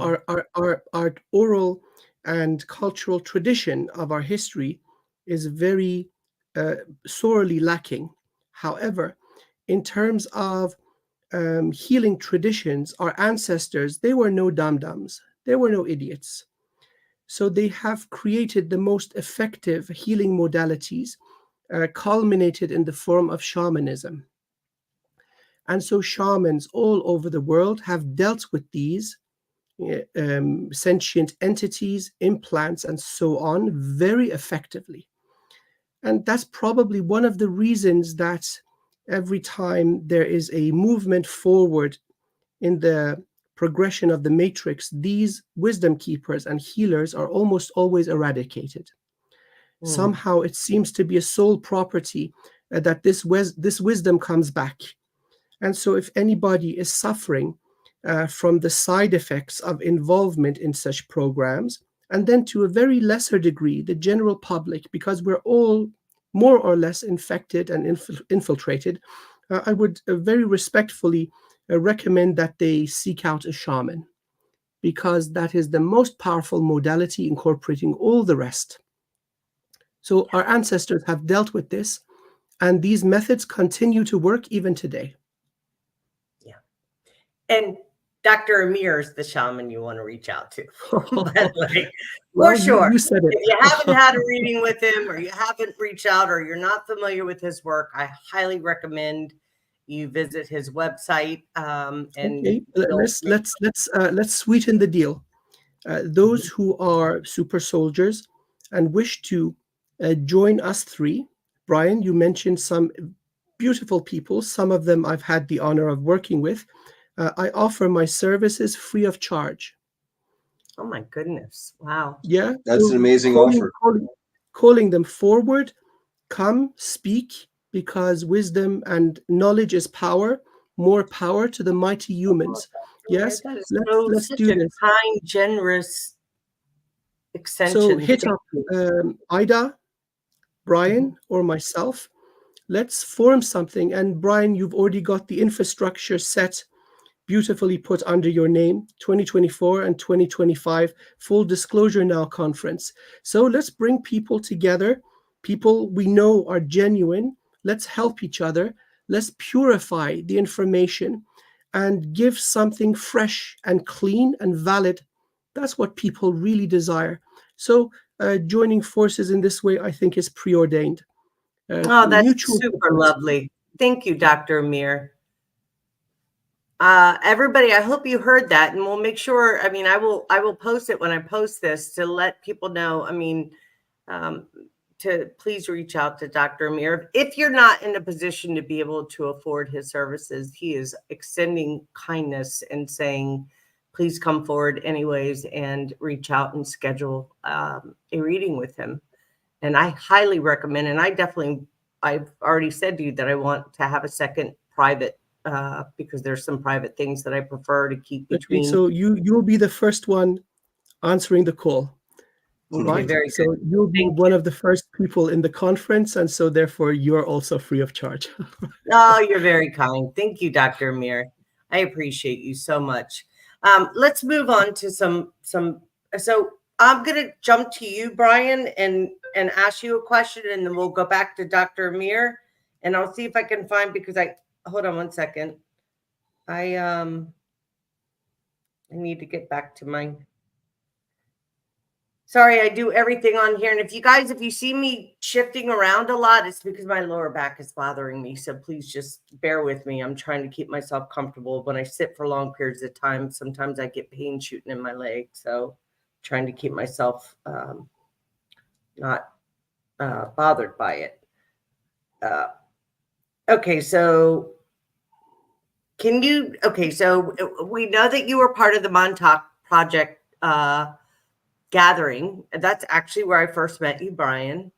C: our oral and cultural tradition of our history is very sorely lacking. However, in terms of healing traditions, our ancestors, they were no dum-dums. They were no idiots. So they have created the most effective healing modalities, culminated in the form of shamanism. And so shamans all over the world have dealt with these sentient entities, implants, and so on very effectively. And that's probably one of the reasons that every time there is a movement forward in the progression of the matrix, these wisdom keepers and healers are almost always eradicated. Somehow it seems to be a sole property that this wisdom comes back. And so if anybody is suffering from the side effects of involvement in such programs, and then to a very lesser degree, the general public, because we're all more or less infected and infiltrated, I would very respectfully recommend that they seek out a shaman, because that is the most powerful modality incorporating all the rest. So our ancestors have dealt with this, and these methods continue to work even today.
A: Yeah. And Dr. Amir is the shaman you want to reach out to. But like,
C: Well,
A: for sure.
C: you said it.
A: If you haven't had a reading with him, or you haven't reached out, or you're not familiar with his work, I highly recommend you visit his website. And
C: okay, let's sweeten the deal. Those who are super soldiers and wish to join us three, Brian, you mentioned some beautiful people. Some of them I've had the honor of working with. I offer my services free of charge.
A: Oh my goodness. Wow.
C: Yeah.
B: That's an amazing offer.
C: Calling them forward, come, speak, because wisdom and knowledge is power. More power to the mighty humans. Yes, let's do this.
A: Kind, generous extension.
C: So hit up Ida, Brian, or myself. Let's form something. And Brian, you've already got the infrastructure set, beautifully put under your name, 2024 and 2025 Full Disclosure Now conference. So let's bring people together, people we know are genuine. Let's help each other. Let's purify the information and give something fresh and clean and valid. That's what people really desire. So joining forces in this way, I think, is preordained.
A: That's super lovely. Thank you, Dr. Amir. Everybody, I hope you heard that, and we'll make sure. I mean, I will post it when I post this to let people know. I mean, to please reach out to Dr. Amir. If you're not in a position to be able to afford his services, he is extending kindness and saying, please come forward anyways and reach out and schedule a reading with him. And I highly recommend, and I've already said to you that I want to have a second private, because there's some private things that I prefer to keep between.
C: Okay, so you'll be the first one answering the call. Right?
A: Very
C: so
A: good.
C: You'll be one of the first people in the conference, and so therefore you're also free of charge.
A: Oh, you're very kind. Thank you, Dr. Amir. I appreciate you so much. Let's move on to some. So I'm going to jump to you, Brian, and ask you a question, and then we'll go back to Dr. Amir, and I'll see if I can find, because hold on one second. I need to get back to mine. Sorry, I do everything on here. And if you see me shifting around a lot, it's because my lower back is bothering me. So please just bear with me. I'm trying to keep myself comfortable. When I sit for long periods of time, sometimes I get pain shooting in my leg. So trying to keep myself not bothered by it. Okay, so so we know that you were part of the Montauk Project gathering. That's actually where I first met you, Brian.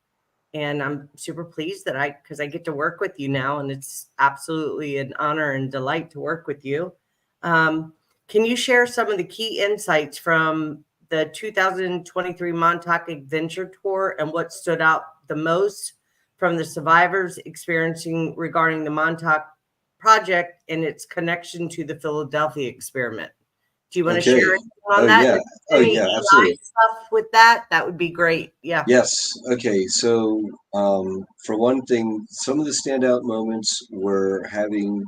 A: And I'm super pleased that because I get to work with you now, and it's absolutely an honor and delight to work with you. Can you share some of the key insights from the 2023 Montauk Adventure Tour and what stood out the most from the survivors experiencing regarding the Montauk Project and its connection to the Philadelphia experiment? Do you want to
B: Okay.
A: share anything on
B: Oh
A: that?
B: yeah. Oh
A: Any
B: yeah.
A: AI
B: Absolutely.
A: stuff with that? That would be great. Yeah.
B: Yes. Okay. So, for one thing, some of the standout moments were having,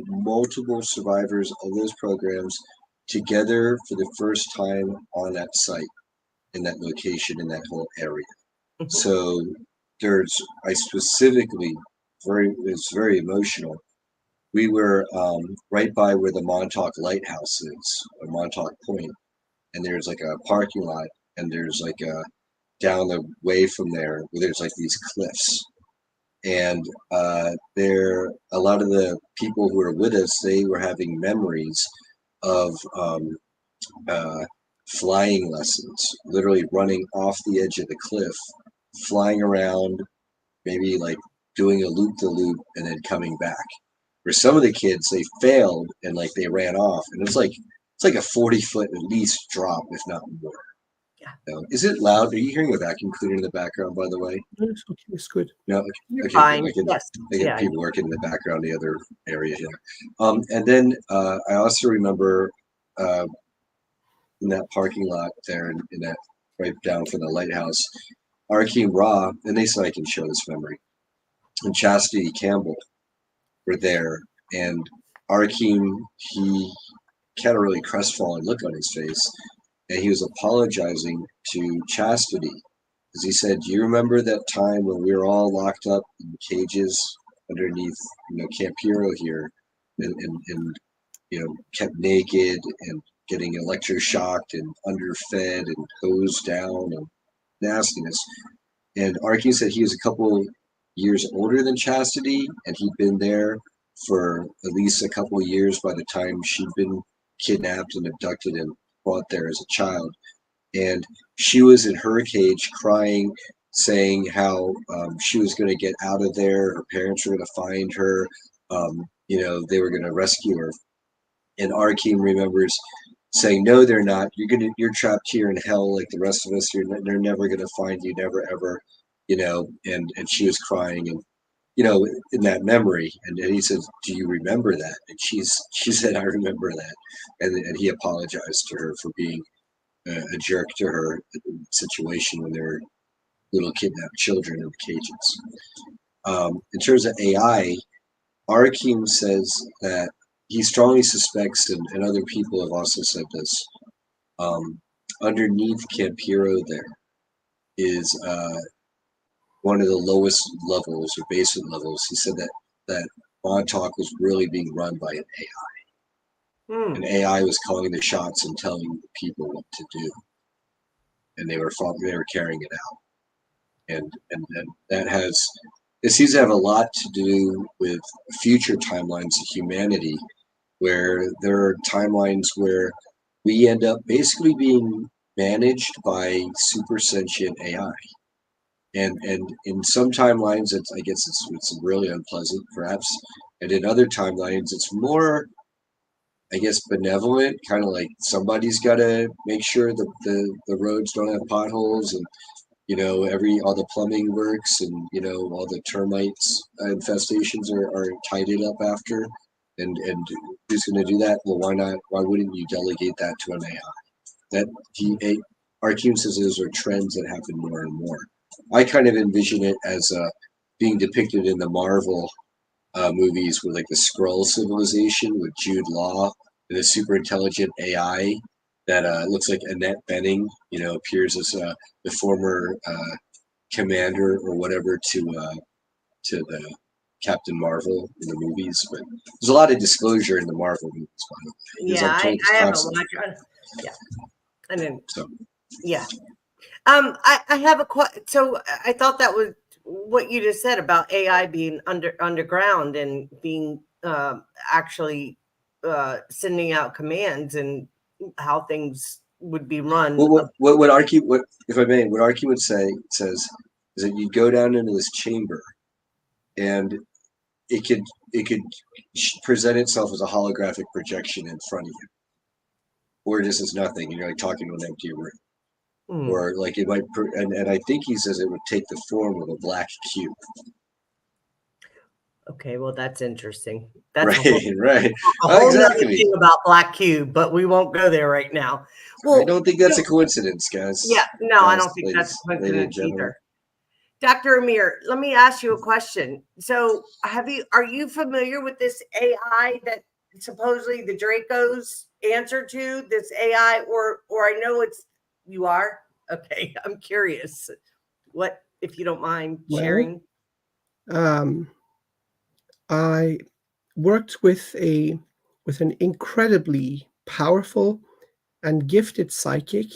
B: multiple survivors of those programs together for the first time on that site, in that location, in that whole area.
A: Mhm.
B: So I specifically, it's very emotional. We were right by where the Montauk Lighthouse is, or Montauk Point, and there's like a parking lot, and there's like a down the way from there where there's like these cliffs, and there a lot of the people who were with us, they were having memories of uh, flying lessons, literally running off the edge of the cliff, flying around, maybe like doing a loop the loop and then coming back. For some of the kids, they failed and like they ran off, and it's like a 40-foot at least drop, if not more.
A: Yeah.
B: Is it loud? Are you hearing a vacuum cleaner in the background, by the way?
C: No, it's okay. It's good.
B: No. Okay.
A: You're
B: Okay. Good.
A: fine. Yes.
B: I can
A: Yeah.
B: people working in the background, the other area here. And then I also remember in that parking lot there, in that right down from the lighthouse, Arkeem Ra, and they said I can show this memory, and Chastity Campbell were there, and Arkeem, he had a really crestfallen look on his face, and he was apologizing to Chastity because he said, "Do you remember that time when we were all locked up in cages underneath, Camp Hero here, and kept naked and getting electroshocked and underfed and hosed down and nastiness?" And Arkin said he was a couple years older than Chastity, and he'd been there for at least a couple of years by the time she'd been kidnapped and abducted and brought there as a child. And she was in her cage crying, saying how she was going to get out of there. Her parents were going to find her. They were going to rescue her. And Arkeem remembers saying, "No, they're not. You're trapped here in hell like the rest of us. They're never gonna find you, never ever." And she was crying, and in that memory, and he said, "Do you remember that?" And she said, "I remember that," and he apologized to her for being a jerk to her situation when they were little kidnapped children in the cages. In terms of AI, Arkeem says that he strongly suspects, and other people have also said this, underneath Camp Hero there is one of the lowest levels or basement levels. He said that Montauk was really being run by an AI.
A: Hmm.
B: An AI was calling the shots and telling the people what to do, and they were carrying it out. And that has it seems to have a lot to do with future timelines of humanity, where there are timelines where we end up basically being managed by super sentient AI. And in some timelines, I guess it's really unpleasant, perhaps, and in other timelines, it's more, I guess, benevolent, kind of like somebody's got to make sure that the roads don't have potholes, and all the plumbing works, and all the termites infestations are tidied up after, and who's going to do that? Well, why not? Why wouldn't you delegate that to an AI? That Arkeem says those are trends that happen more and more. I kind of envision it as being depicted in the Marvel movies with like the Skrull civilization with Jude Law and a super intelligent AI that looks like Annette Bening, appears as the former commander or whatever to the Captain Marvel in the movies. But there's a lot of disclosure in the Marvel movies, by the way, because
A: Yeah,
B: I'm told
A: I haven't
B: constantly.
A: watched. Yeah, and then
B: So
A: yeah. I have a question. So I thought that was what you just said about AI being underground and being actually sending out commands and how things would be run.
B: what Archie, what if I may, what Archie would says is that you go down into this chamber, and it could present itself as a holographic projection in front of you, or just as nothing, and you're like talking to an empty room. Or like it might, and I think he says it would take the form of a black cube.
A: Okay, well, that's interesting. That's
B: Right, right.
A: a whole nother
B: Exactly.
A: thing about Black Cube, but we won't go there right now.
B: I
A: Well,
B: don't think that's a coincidence, guys.
A: yeah, no, I
B: Guys,
A: don't think that's a
B: ladies and
A: coincidence
B: gentlemen.
A: either. Dr. Amir, let me ask you a question. So, are you familiar with this AI that supposedly the Dracos answer to this AI, or I know you are? Okay, I'm curious. What, if you don't mind
C: Well,
A: sharing?
C: um, I worked with an incredibly powerful and gifted psychic,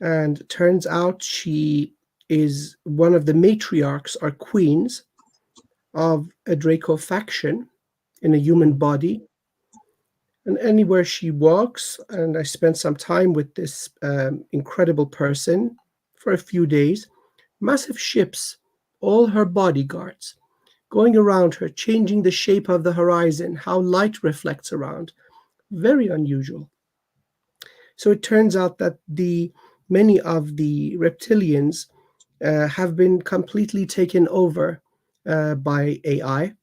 C: and turns out she is one of the matriarchs or queens of a Draco faction in a human body. And anywhere she walks, and I spent some time with this incredible person for a few days, massive ships, all her bodyguards, going around her, changing the shape of the horizon, how light reflects around. Very unusual. So it turns out that many of the reptilians have been completely taken over by AI,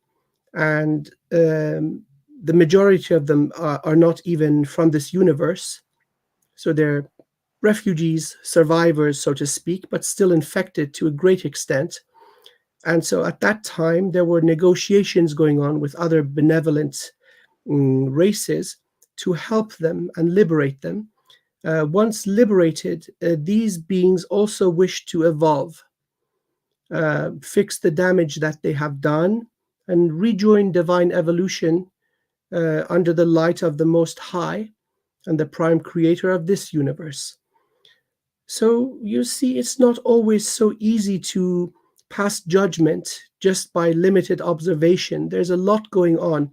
C: and the majority of them are not even from this universe. So they're refugees, survivors, so to speak, but still infected to a great extent. And so at that time, there were negotiations going on with other benevolent races to help them and liberate them. Once liberated, these beings also wish to evolve, fix the damage that they have done, and rejoin divine evolution under the light of the Most High and the prime creator of this universe. So you see, it's not always so easy to pass judgment just by limited observation. There's a lot going on.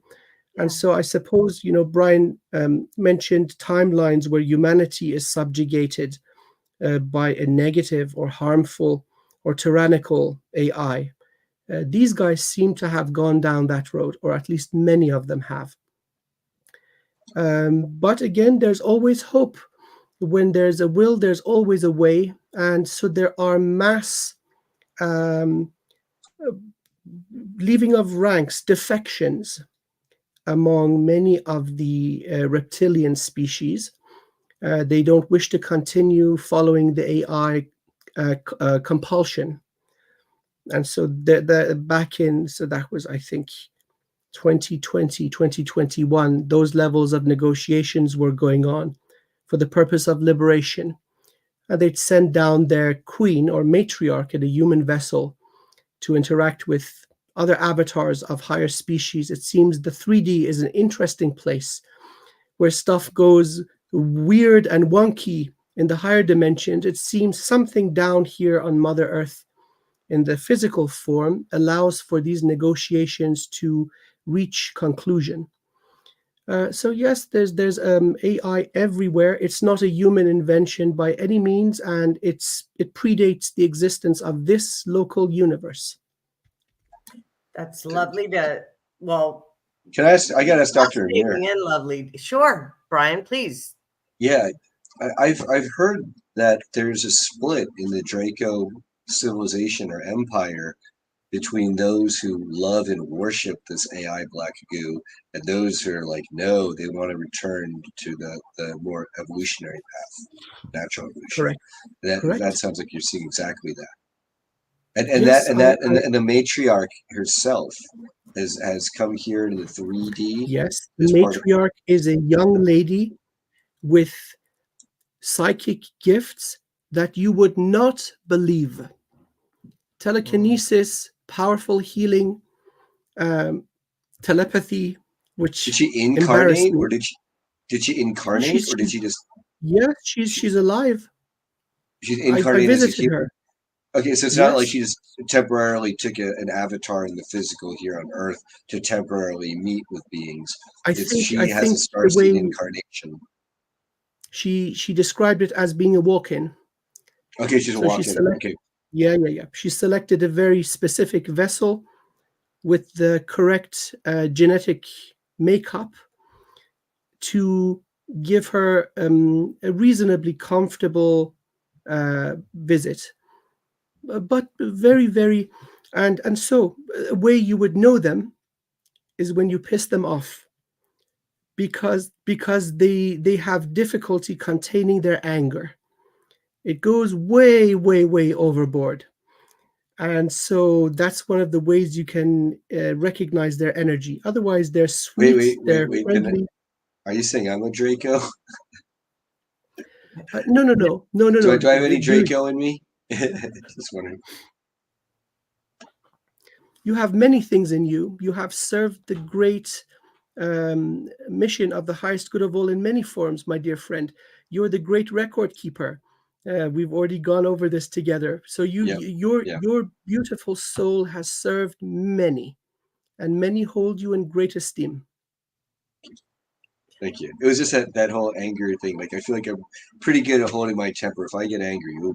C: And so I suppose, Brian mentioned timelines where humanity is subjugated by a negative or harmful or tyrannical AI. These guys seem to have gone down that road, or at least many of them have. But again, there's always hope. When there's a will, there's always a way. And so there are mass um, leaving of ranks, defections among many of the reptilian species. They don't wish to continue following the AI compulsion. And so so that was, I think, 2020, 2021, those levels of negotiations were going on for the purpose of liberation. And they'd send down their queen or matriarch in a human vessel to interact with other avatars of higher species. It seems the 3D is an interesting place where stuff goes weird and wonky in the higher dimensions. It seems something down here on Mother Earth in the physical form allows for these negotiations to reach conclusion. So yes, there's AI everywhere. It's not a human invention by any means, and it predates the existence of this local universe.
A: That's lovely to,
B: Can I ask? I got to ask Dr. Amir.
A: and lovely. Sure, Brian, please.
B: Yeah, I've heard that there's a split in the Draco civilization or empire between those who love and worship this AI black goo and those who are like, no, they want to return to the more evolutionary path, natural evolution.
C: Correct.
B: That sounds like you're seeing exactly that. And
C: Yes,
B: the matriarch herself has come here to the 3D.
C: Yes, the matriarch is a young lady with psychic gifts that you would not believe. Telekinesis, powerful healing, telepathy, which
B: did she incarnate or did she incarnate or did she just?
C: Yes, she's alive.
B: She's incarnated
C: I visited her.
B: Okay, so it's not like she just temporarily took an avatar in the physical here on Earth to temporarily meet with beings. She has a starseed incarnation.
C: She described it as being a walk-in.
B: Okay, she's a walk-in. Okay.
C: Yeah. She selected a very specific vessel with the correct genetic makeup to give her a reasonably comfortable visit. But very, very, And so a way you would know them is when you piss them off, because they have difficulty containing their anger. It goes way, way, way overboard. And so that's one of the ways you can recognize their energy. Otherwise, they're sweet, they're
B: Wait.
C: friendly.
B: Are you saying I'm a Draco?
C: No.
B: Do I have any
C: Dude,
B: Draco in me? Just wondering.
C: you have many things in you. You have served the great mission of the highest good of all in many forms, my dear friend. You're the great record keeper. We've already gone over this together. So
B: Yep.
C: your beautiful soul has served many, and many hold you in great esteem.
B: Thank you. It was just that whole anger thing. Like, I feel like I'm pretty good at holding my temper. If I get angry, ooh.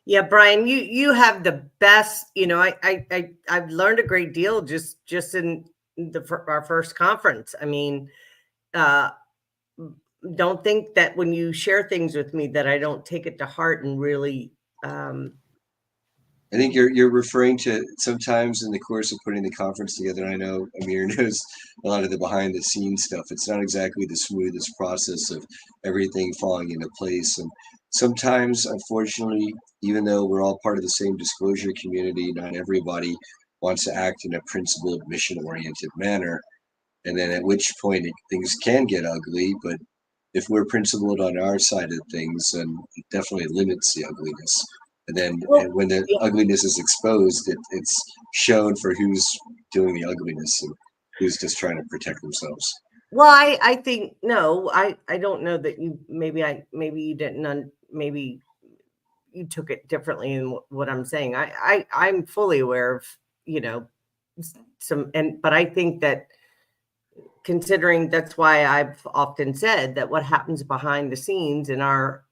A: Yeah, Brian, you have the best. I've learned a great deal just in our first conference. I mean, don't think that when you share things with me that I don't take it to heart and really.
B: I think you're referring to sometimes in the course of putting the conference together. I know Amir knows a lot of the behind the scenes stuff. It's not exactly the smoothest process of everything falling into place. And sometimes, unfortunately, even though we're all part of the same disclosure community, not everybody wants to act in a principled, mission-oriented manner. And then at which point things can get ugly. But if we're principled on our side of things, then it definitely limits the ugliness. And then when the ugliness is exposed, it's shown for who's doing the ugliness and who's just trying to protect themselves.
A: Well, I think no, I don't know that you maybe you didn't maybe you took it differently in what I'm saying. I'm fully aware of but I think that considering that's why I've often said that what happens behind the scenes in our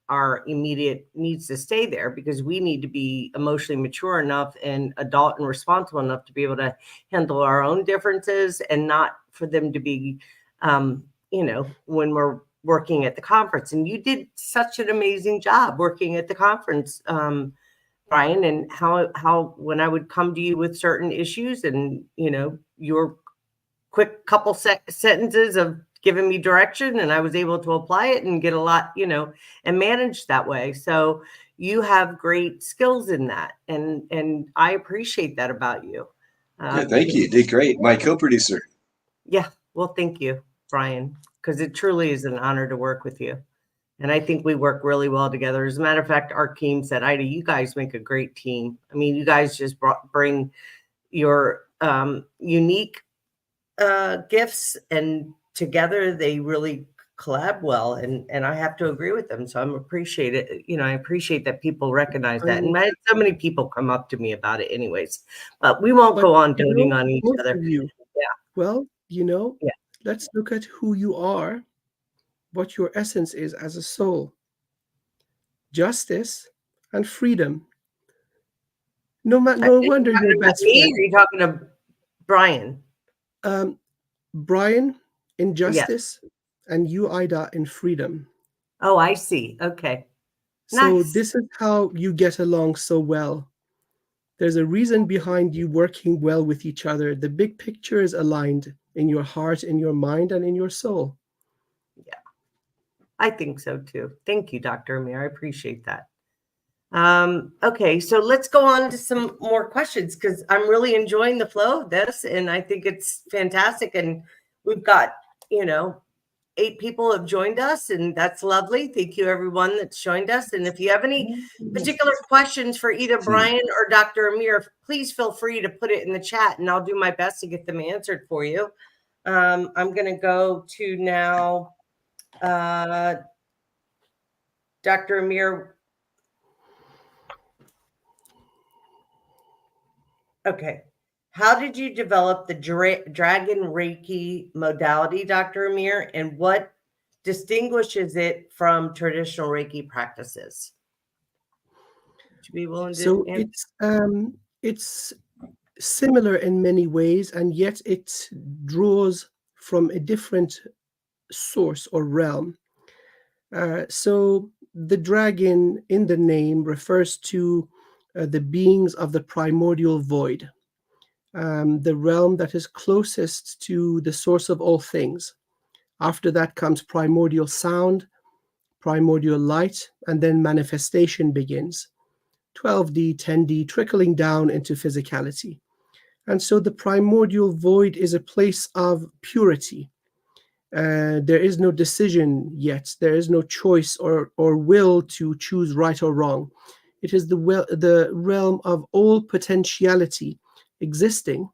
A: immediate needs to stay there, because we need to be emotionally mature enough and adult and responsible enough to be able to handle our own differences, and not for them to be, when we're working at the conference. And you did such an amazing job working at the conference, Brian, and how when I would come to you with certain issues and, your quick couple sentences of giving me direction, and I was able to apply it and get a lot, and manage that way. So you have great skills in that. And I appreciate that about you.
B: Yeah, thank you. You did great. My co-producer.
A: Yeah. Well, thank you, Brian, because it truly is an honor to work with you. And I think we work really well together. As a matter of fact, our team said, Ida, you guys make a great team. I mean, you guys just bring your unique gifts, and together they really collab well, and I have to agree with them. So I appreciate it. I appreciate that people recognize that, and I had so many people come up to me about it anyways, but we won't go on doting on each other.
C: Yeah. Well,
A: Yeah.
C: Let's look at who you are, what your essence is as a soul. Justice and freedom. No wonder you're best friend.
A: Are you talking to Brian?
C: Brian in justice, and you, Ida, in freedom.
A: Oh, I see. Okay.
C: So
A: Nice.
C: this is how you get along so well. There's a reason behind you working well with each other. The big picture is aligned in your heart, in your mind, and in your soul.
A: Yeah, I think so too. Thank you, Dr. Amir. I appreciate that. Okay, so let's go on to some more questions, because I'm really enjoying the flow of this, and I think it's fantastic. And we've got, 8 people have joined us, and that's lovely. Thank you, everyone that's joined us. And if you have any particular questions for either Brian or Dr. Amir, please feel free to put it in the chat, and I'll do my best to get them answered for you. I'm going to go to now Dr. Amir. Okay. How did you develop the Dragon Reiki modality, Dr. Amir, and what distinguishes it from traditional Reiki practices? Would you be willing to
C: So
A: answer?
C: it's similar in many ways, and yet it draws from a different source or realm. So the dragon in the name refers to the beings of the primordial void, the realm that is closest to the source of all things. After that comes primordial sound, primordial light, and then manifestation begins. 12D, 10D, trickling down into physicality. And so the primordial void is a place of purity. There is no decision yet. There is no choice or will to choose right or wrong. It is the realm of all potentiality existing,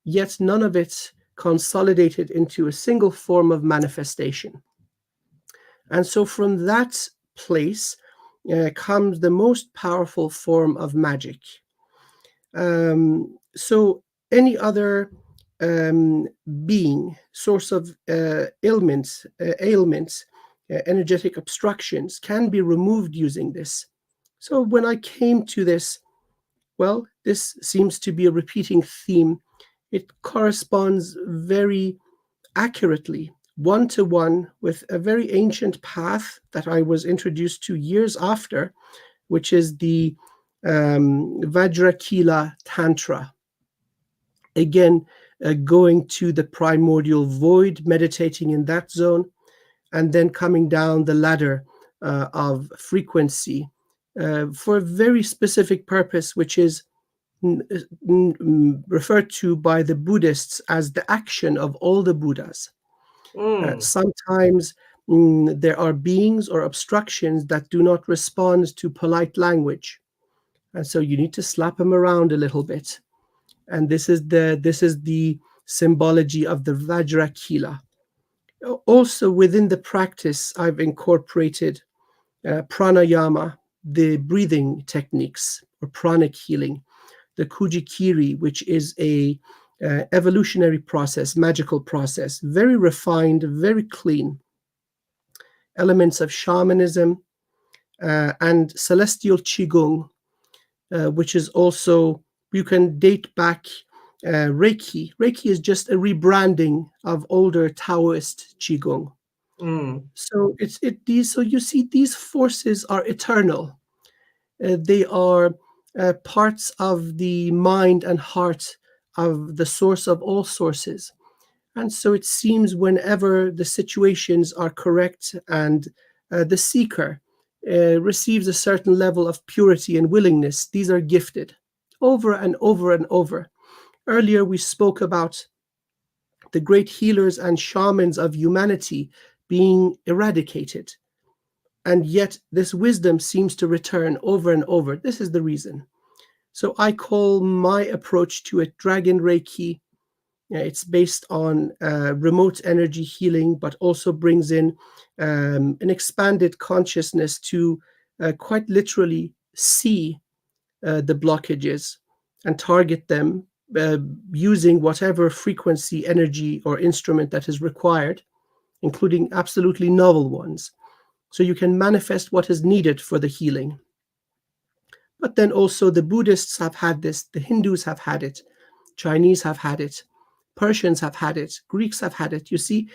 C: yet none of it consolidated into a single form of manifestation. And so from that place comes the most powerful form of magic. So any other being, source of ailments, energetic obstructions can be removed using this. So when I came to this, well, this seems to be a repeating theme. It corresponds very accurately, one-to-one, with a very ancient path that I was introduced to years after, which is the Vajrakila Tantra. Again, going to the primordial void, meditating in that zone, and then coming down the ladder of frequency for a very specific purpose, which is referred to by the Buddhists as the action of all the Buddhas. Sometimes there are beings or obstructions that do not respond to polite language. And so you need to slap them around a little bit. And this is the symbology of the Vajrakila. Also within the practice, I've incorporated pranayama, the breathing techniques, or pranic healing, the kujikiri, which is a evolutionary process, magical process, very refined, very clean. Elements of shamanism and celestial qigong, which is also, you can date back Reiki. Reiki is just a rebranding of older Taoist qigong. So so you see, these forces are eternal. They are parts of the mind and heart of the source of all sources. And so it seems whenever the situations are correct and the seeker receives a certain level of purity and willingness, these are gifted over and over and over. Earlier, we spoke about the great healers and shamans of humanity being eradicated. And yet this wisdom seems to return over and over. This is the reason. So I call my approach to it Dragon Reiki. It's based on remote energy healing, but also brings in an expanded consciousness to quite literally see the blockages and target them using whatever frequency, energy, or instrument that is required, including absolutely novel ones. So you can manifest what is needed for the healing. But then also the Buddhists have had this, the Hindus have had it, Chinese have had it, Persians have had it, Greeks have had it, you see.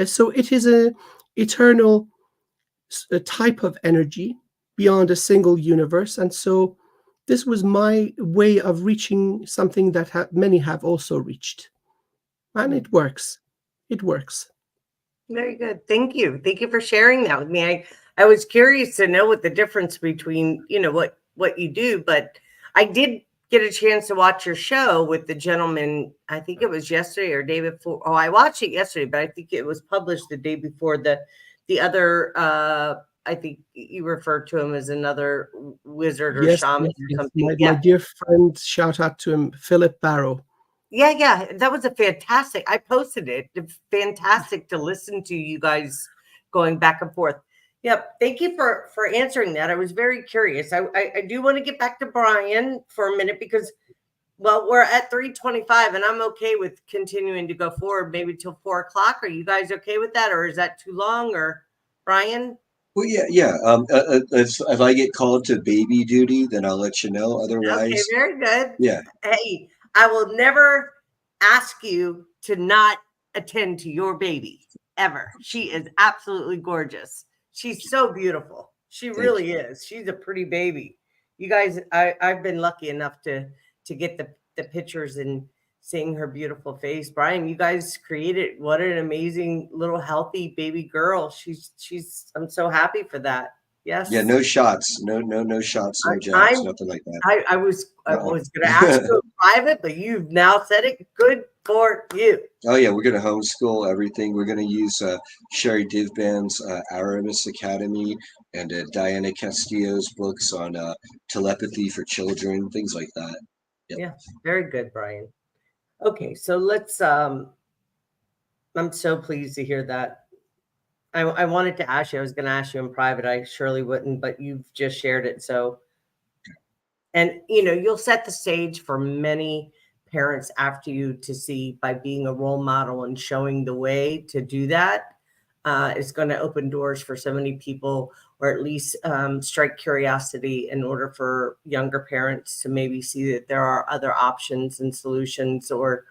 C: So it is an eternal type of energy beyond a single universe. And so this was my way of reaching something that many have also reached. And it works. It works.
A: Very good. Thank you. Thank you for sharing that with me. I was curious to know what the difference between, what you do, but I did get a chance to watch your show with the gentleman. I think it was yesterday or day before. Oh, I watched it yesterday, but I think it was published the day before. The other, I think you referred to him as another wizard or shaman or something.
C: My dear friend, shout out to him, Philip Barrow.
A: Yeah, that was a fantastic. I posted it. It's fantastic to listen to you guys going back and forth. Yep. Thank you for answering that. I was very curious. I do want to get back to Brian for a minute because, well, we're at 3:25 and I'm okay with continuing to go forward maybe till 4 o'clock. Are you guys okay with that, or is that too long? Or Brian?
B: Well, yeah. If I get called to baby duty, then I'll let you know. Otherwise,
A: okay, very good.
B: Yeah.
A: Hey, I will never ask you to not attend to your baby ever. She is absolutely gorgeous. She's so beautiful. She really is. She's a pretty baby. You guys, I've been lucky enough to get the pictures and seeing her beautiful face. Brian, you guys created what an amazing little healthy baby girl. She's I'm so happy for that. Yes.
B: Yeah, no shots, no shots, no jabs,
A: I'm
B: nothing like that.
A: I was going to ask you in private, but you've now said it. Good for you.
B: Oh yeah, we're gonna homeschool everything. We're gonna use Sherry Divban's Aramis Academy and Diana Castillo's books on telepathy for children, things like that. Yep.
A: Yeah, very good, Brian. Okay, so let's I'm so pleased to hear that. I wanted to ask you, I was going to ask you in private. I surely wouldn't, but you've just shared it. So, and you'll set the stage for many parents after you to see by being a role model and showing the way to do that. It's going to open doors for so many people, or at least strike curiosity in order for younger parents to maybe see that there are other options and solutions, or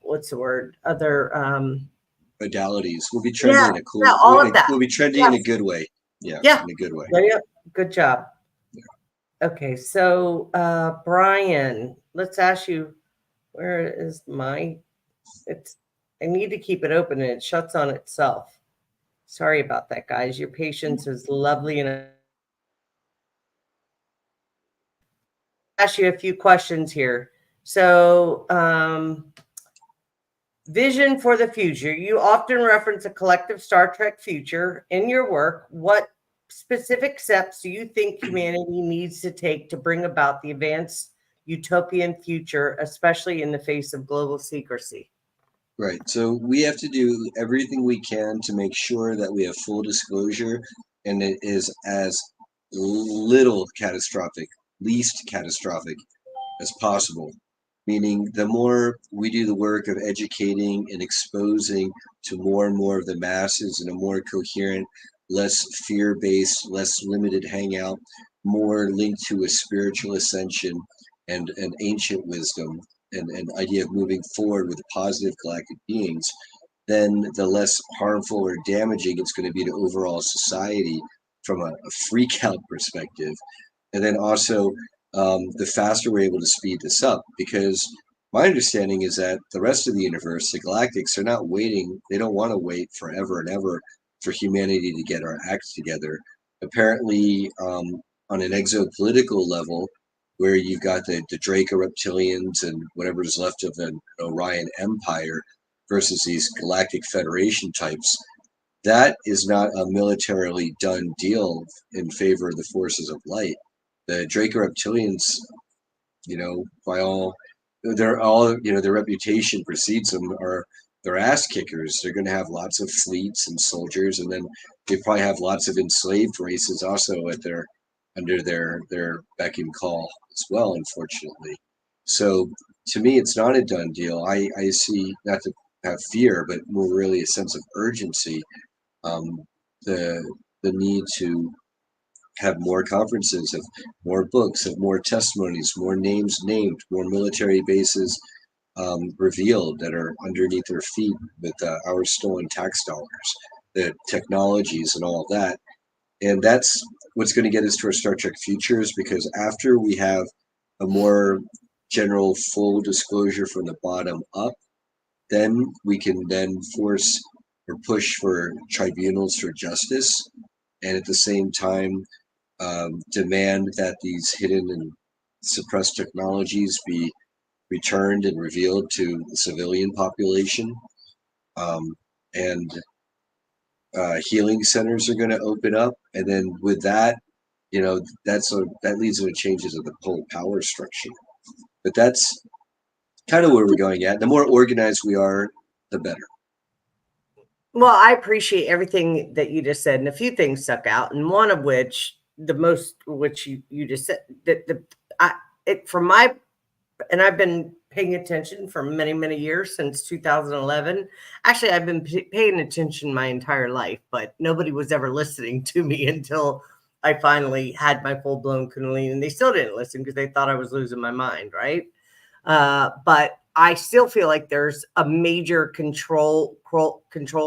A: what's the word? Other
B: modalities. We'll be trending in a cool.
A: all of that.
B: We'll be trending in a good way. Yeah, in a good way.
A: Yeah, good job. Yeah. Okay, so Brian, let's ask you, where is my? I need to keep it open and it shuts on itself. Sorry about that, guys. Your patience is lovely, and ask you a few questions here. So, vision for the future. You often reference a collective Star Trek future in your work. What specific steps do you think humanity needs to take to bring about the advanced utopian future, especially in the face of global secrecy?
B: Right. So we have to do everything we can to make sure that we have full disclosure and it is as little catastrophic, least catastrophic as possible. Meaning the more we do the work of educating and exposing to more and more of the masses in a more coherent, less fear-based, less limited hangout, more linked to a spiritual ascension and an ancient wisdom, and an idea of moving forward with positive galactic beings, then the less harmful or damaging it's going to be to overall society from a freak out perspective. And then also the faster we're able to speed this up, because my understanding is that the rest of the universe, the galactics, are not waiting. They don't want to wait forever and ever for humanity to get our acts together. Apparently, on an exopolitical level, where you've got the Draco reptilians and whatever's left of an Orion Empire versus these Galactic Federation types, that is not a militarily done deal in favor of the forces of light. The Draco reptilians, their reputation precedes them, are they're ass kickers. They're going to have lots of fleets and soldiers, and then they probably have lots of enslaved races also under their beck and call as well, unfortunately. So to me, it's not a done deal. I see, not to have fear, but more really a sense of urgency. The need to have more conferences, have more books, have more testimonies, more names named, more military bases revealed that are underneath their feet with our stolen tax dollars, the technologies and all of that. And that's what's going to get us to our Star Trek futures, because after we have a more general full disclosure from the bottom up, then we can then force or push for tribunals for justice, and at the same time demand that these hidden and suppressed technologies be returned and revealed to the civilian population. And healing centers are going to open up, and then with that, that leads to changes of the whole power structure. But that's kind of where we're going at. The more organized we are, the better.
A: Well, I appreciate everything that you just said, and a few things stuck out, and one of which, the most, which you just said, and I've been paying attention for many, many years, since 2011. Actually, I've been paying attention my entire life, but nobody was ever listening to me until I finally had my full-blown Kundalini, and they still didn't listen because they thought I was losing my mind, right? But I still feel like there's a major control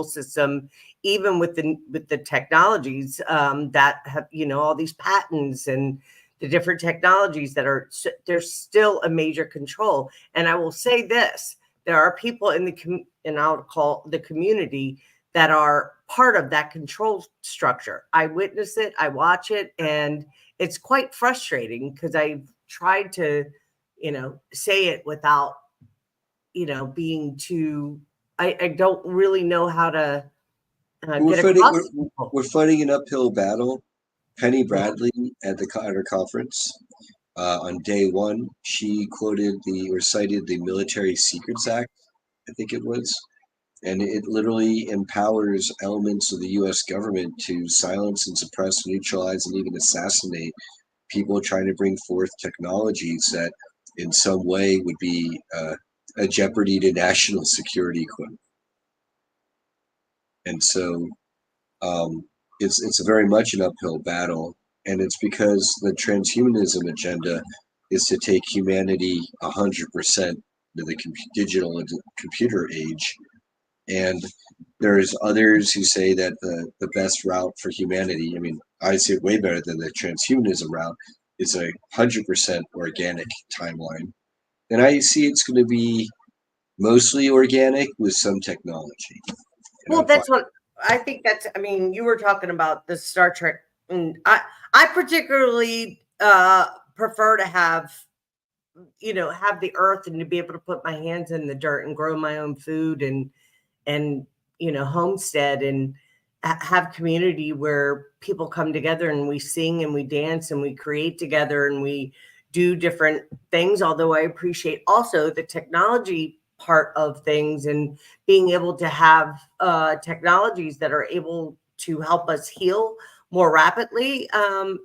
A: system, even with the technologies that have, all these patents and the different technologies that are, there's still a major control. And I will say this, there are people and I'll call the community that are part of that control structure. I witness it, I watch it, and it's quite frustrating because I've tried to, say it without, being too, I don't really know how to
B: We're
A: get
B: fighting.
A: across
B: We're,
A: to people.
B: we're fighting an uphill battle. Penny
A: Yeah.
B: Bradley at our conference on day one, she quoted or cited the Military Secrets Act, I think it was, and it literally empowers elements of the U.S. government to silence and suppress, neutralize, and even assassinate people trying to bring forth technologies that, in some way, would be a jeopardy to national security. And so it's very much an uphill battle, and it's because the transhumanism agenda is to take humanity 100% to the digital and computer age, and there's others who say that the best route for humanity, I mean, I see it way better than the transhumanism route, is 100% organic timeline, and I see it's going to be mostly organic with some technology.
A: Well, that's what I think. I mean, you were talking about the Star Trek, and I particularly prefer to have the earth and to be able to put my hands in the dirt and grow my own food and homestead and have community where people come together and we sing and we dance and we create together and we do different things. Although I appreciate also the technology part of things and being able to have technologies that are able to help us heal more rapidly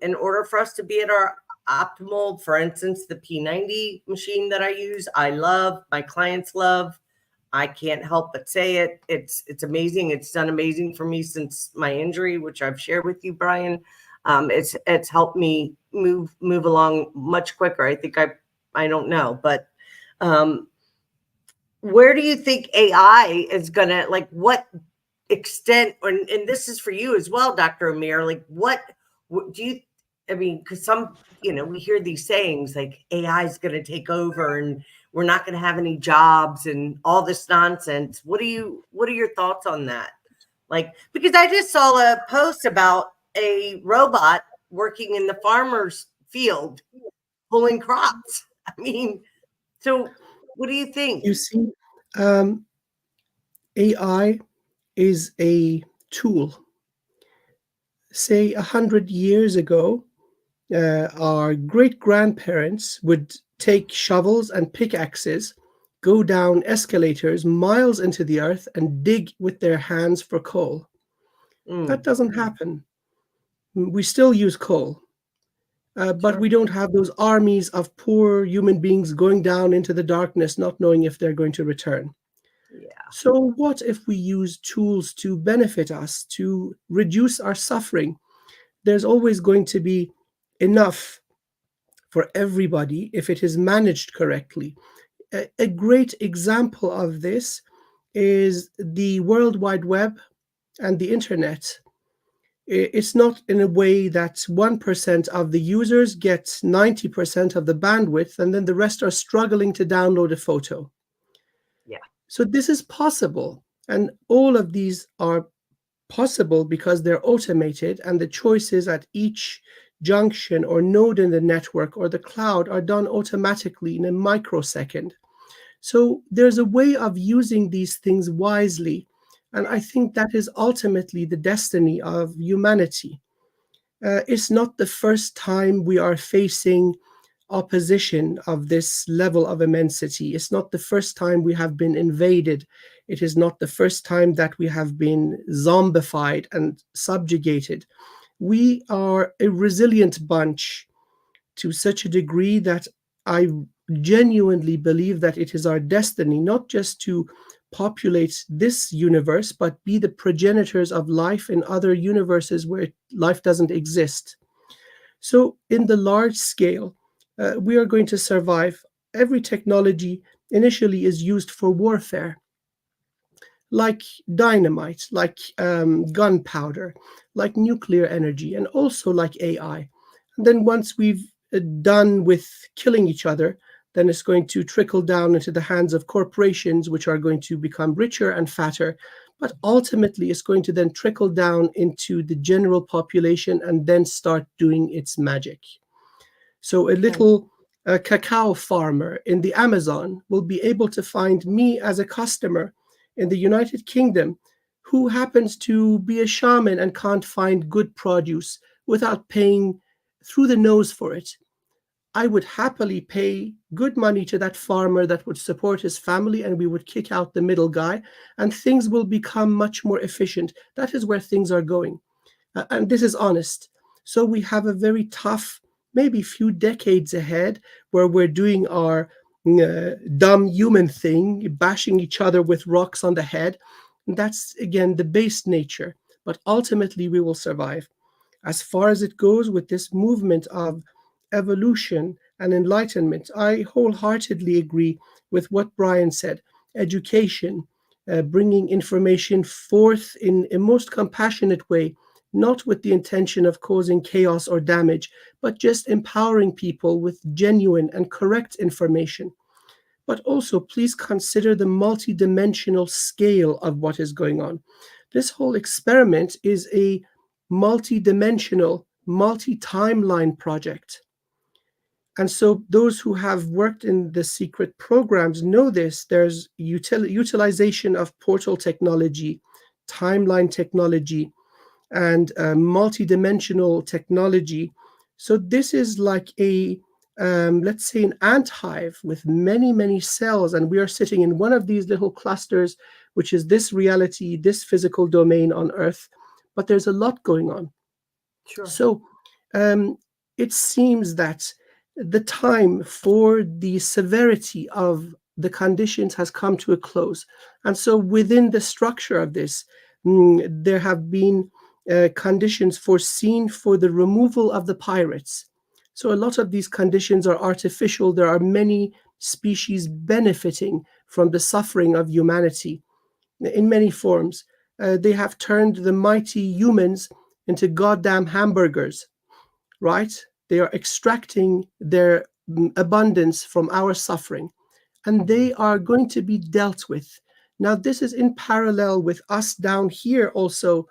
A: in order for us to be at our optimal. For instance, the P90 machine that I use, I love, my clients love. I can't help but say it. It's amazing. It's done amazing for me since my injury, which I've shared with you, Brian. It's helped me move along much quicker. I think I don't know, but where do you think AI is gonna, like, what extent, and this is for you as well, Dr. Amir, like what do you, I mean, because we hear these sayings like AI is going to take over and we're not going to have any jobs and all this nonsense. What are your thoughts on that? Like, because I just saw a post about a robot working in the farmer's field pulling crops. I mean, so what do you think?
C: You see, AI is a tool. Say 100 years ago, our great-grandparents would take shovels and pickaxes, go down escalators miles into the earth and dig with their hands for coal. That doesn't happen. We still use coal, but we don't have those armies of poor human beings going down into the darkness, not knowing if they're going to return.
A: Yeah.
C: So what if we use tools to benefit us, to reduce our suffering? There's always going to be enough for everybody if it is managed correctly. A great example of this is the World Wide Web and the internet. It's not in a way that 1% of the users get 90% of the bandwidth and then the rest are struggling to download a photo.
A: Yeah.
C: So this is possible. And all of these are possible because they're automated and the choices at each junction or node in the network or the cloud are done automatically in a microsecond. So there's a way of using these things wisely. And I think that is ultimately the destiny of humanity. It's not the first time we are facing opposition of this level of immensity. It's not the first time we have been invaded. It is not the first time that we have been zombified and subjugated. We are a resilient bunch to such a degree that I genuinely believe that it is our destiny not just to populate this universe, but be the progenitors of life in other universes where life doesn't exist. So in the large scale, we are going to survive. Every technology initially is used for warfare, like dynamite, like gunpowder, like nuclear energy, and also like AI. And then once we've done with killing each other, then it's going to trickle down into the hands of corporations, which are going to become richer and fatter. But ultimately, it's going to then trickle down into the general population and then start doing its magic. So a little cacao farmer in the Amazon will be able to find me as a customer in the United Kingdom who happens to be a shaman and can't find good produce without paying through the nose for it. I would happily pay good money to that farmer that would support his family, and we would kick out the middle guy, and things will become much more efficient. That is where things are going. And this is honest. So we have a very tough, maybe few decades ahead, where we're doing our dumb human thing, bashing each other with rocks on the head. And that's, again, the base nature. But ultimately, we will survive. As far as it goes with this movement of evolution and enlightenment, I wholeheartedly agree with what Brian said. Education, bringing information forth in a most compassionate way, not with the intention of causing chaos or damage, but just empowering people with genuine and correct information. But also, please consider the multidimensional scale of what is going on. This whole experiment is a multidimensional, multi-timeline project. And so those who have worked in the secret programs know this. There's utilization of portal technology, timeline technology, and multidimensional technology. So this is like a, let's say, an ant hive with many, many cells. And we are sitting in one of these little clusters, which is this reality, this physical domain on Earth. But there's a lot going on.
A: Sure.
C: So it seems that the time for the severity of the conditions has come to a close. And so within the structure of this, there have been conditions foreseen for the removal of the pirates. So a lot of these conditions are artificial. There are many species benefiting from the suffering of humanity in many forms. They have turned the mighty humans into goddamn hamburgers, right? They are extracting their abundance from our suffering, and they are going to be dealt with. Now, this is in parallel with us down here also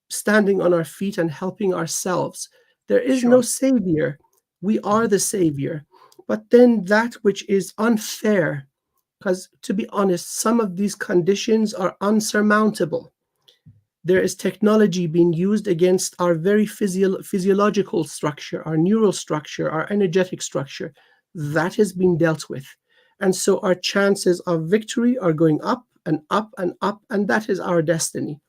C: standing on our feet and helping ourselves. There is no savior. We are the savior. But then that which is unfair, because to be honest, some of these conditions are unsurmountable. There is technology being used against our very physiological structure, our neural structure, our energetic structure. That has been dealt with. And so our chances of victory are going up and up and up, and that is our destiny.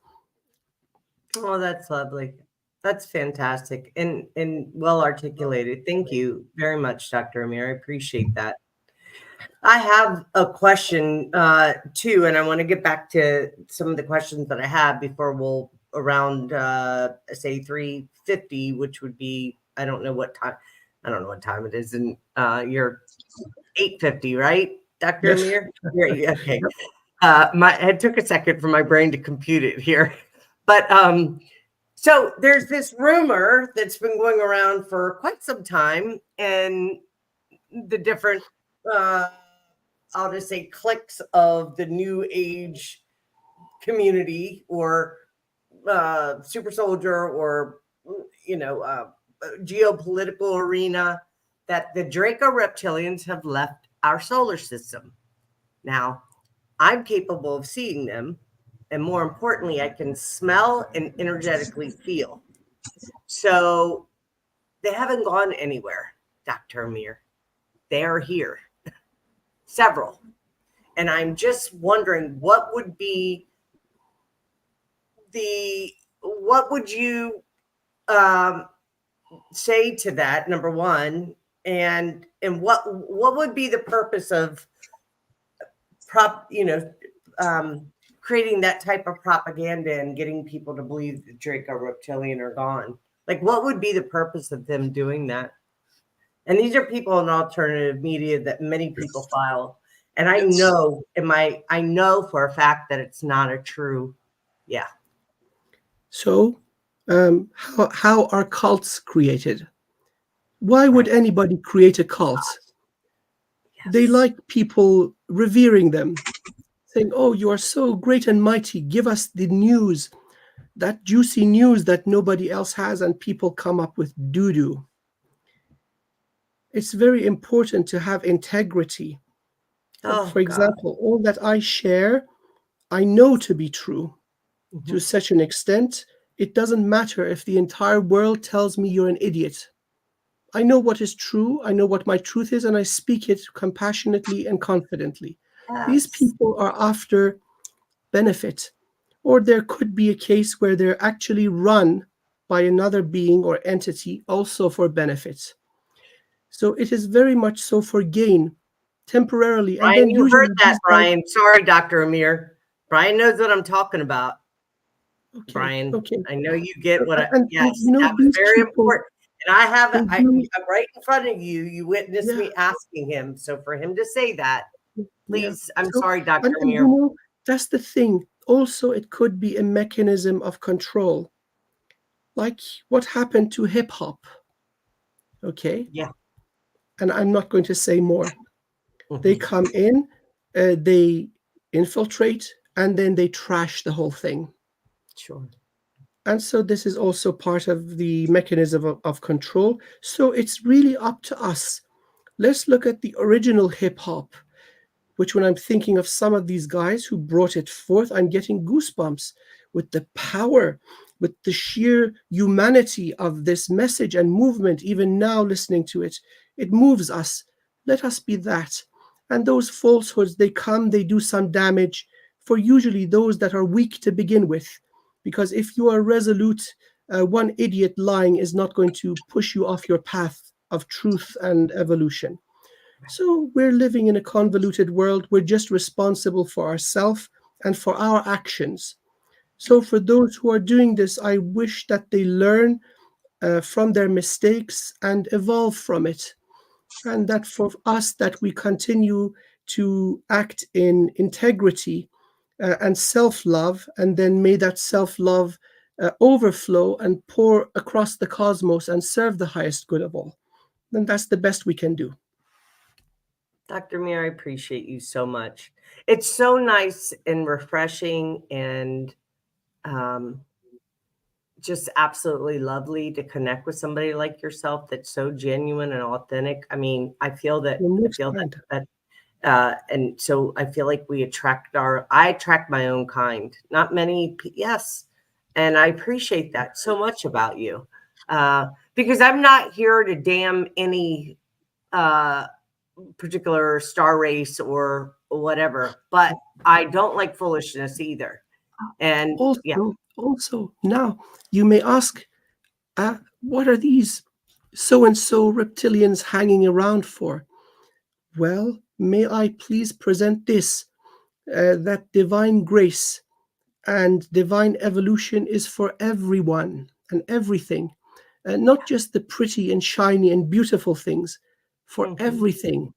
A: Oh, that's lovely. That's fantastic and well articulated. Thank you very much, Dr. Amir. I appreciate that. I have a question too, and I want to get back to some of the questions that I have before we'll around say 3:50, which would be I don't know what time it is, and you're 8:50, right, Dr.
C: Yes.
A: Amir? Okay. It took a second for my brain to compute it here, but so there's this rumor that's been going around for quite some time, and the different I'll just say cliques of the new age community or super soldier or geopolitical arena that the Draco reptilians have left our solar system. Now, I'm capable of seeing them, and more importantly, I can smell and energetically feel. So they haven't gone anywhere, Dr. Amir. They are here. Several. And I'm just wondering what would you say to that, number one, and what would be the purpose of creating that type of propaganda and getting people to believe the Draco reptilian are gone? Like, what would be the purpose of them doing that? And these are people in alternative media that many people file. And I
B: Yes.
A: know I know for a fact that it's not a true, yeah.
C: So, how are cults created? Why would
A: Right.
C: anybody create a cult? They
A: Yes.
C: like people revering them, saying, "Oh, you are so great and mighty. Give us the news, that juicy news that nobody else has," and people come up with doo-doo. It's very important to have integrity. For
A: Oh God.
C: example, all that I share, I know to be true to
A: Mhm.
C: such an extent, it doesn't matter if the entire world tells me you're an idiot. I know what is true, I know what my truth is, and I speak it compassionately and confidently. These
A: Yes.
C: people are after benefit, or there could be a case where they're actually run by another being or entity also for benefit. So it is very much so for gain temporarily, and
A: Brian,
C: then
A: you heard
C: usually
A: that,
C: these guys.
A: Brian. Sorry, Dr. Amir. Brian knows what I'm talking about.
C: Okay,
A: Brian,
C: okay.
A: I know you get what
C: And
A: yes, that was
C: these
A: very
C: people,
A: important. And I have
C: they
A: I'm
C: do,
A: right in front of you. You witnessed
C: yeah,
A: me asking him. So for him to say that,
C: yeah.
A: please, I'm
C: So,
A: sorry, Dr.
C: and
A: Amir.
C: that's the thing. Also, it could be a mechanism of control, like what happened to hip hop. Okay,
A: Yeah.
C: and I'm not going to say more. They
A: Mhm.
C: come in, they infiltrate, and then they trash the whole thing.
A: Sure.
C: And so this is also part of the mechanism of control. So it's really up to us. Let's look at the original hip hop, which when I'm thinking of some of these guys who brought it forth, I'm getting goosebumps with the power, with the sheer humanity of this message and movement. Even now, listening to it, it moves us. Let us be that. And those falsehoods, they come, they do some damage for usually those that are weak to begin with. Because if you are resolute, one idiot lying is not going to push you off your path of truth and evolution. So we're living in a convoluted world. We're just responsible for ourselves and for our actions. So for those who are doing this, I wish that they learn from their mistakes and evolve from it. And that for us, that we continue to act in integrity and self-love, and then may that self-love overflow and pour across the cosmos and serve the highest good of all. Then that's the best we can do.
A: Dr. Amir, I appreciate you so much. It's so nice and refreshing and um, just absolutely lovely to connect with somebody like yourself that's so genuine and authentic. I mean,
C: You're
A: I
C: most
A: feel
C: kind.
A: that and so I feel like I attract my own kind. Not many, yes, and I appreciate that so much about you, because I'm not here to damn any uh, particular star race or whatever, but I don't like foolishness either. And yeah,
C: Also, now you may ask, what are these so and so reptilians hanging around for? Well, may I please present this, that divine grace and divine evolution is for everyone and everything, not just the pretty and shiny and beautiful things, for
A: mhm,
C: everything.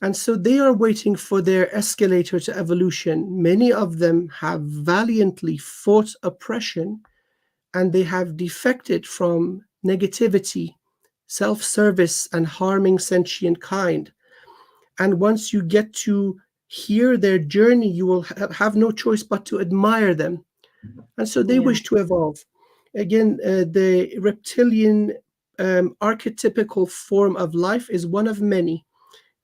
C: And so they are waiting for their escalator to evolution. Many of them have valiantly fought oppression, and they have defected from negativity, self service, and harming sentient kind. And once you get to hear their journey, you will have no choice but to admire them. And so they
A: yeah,
C: wish to evolve. Again, the reptilian archetypical form of life is one of many.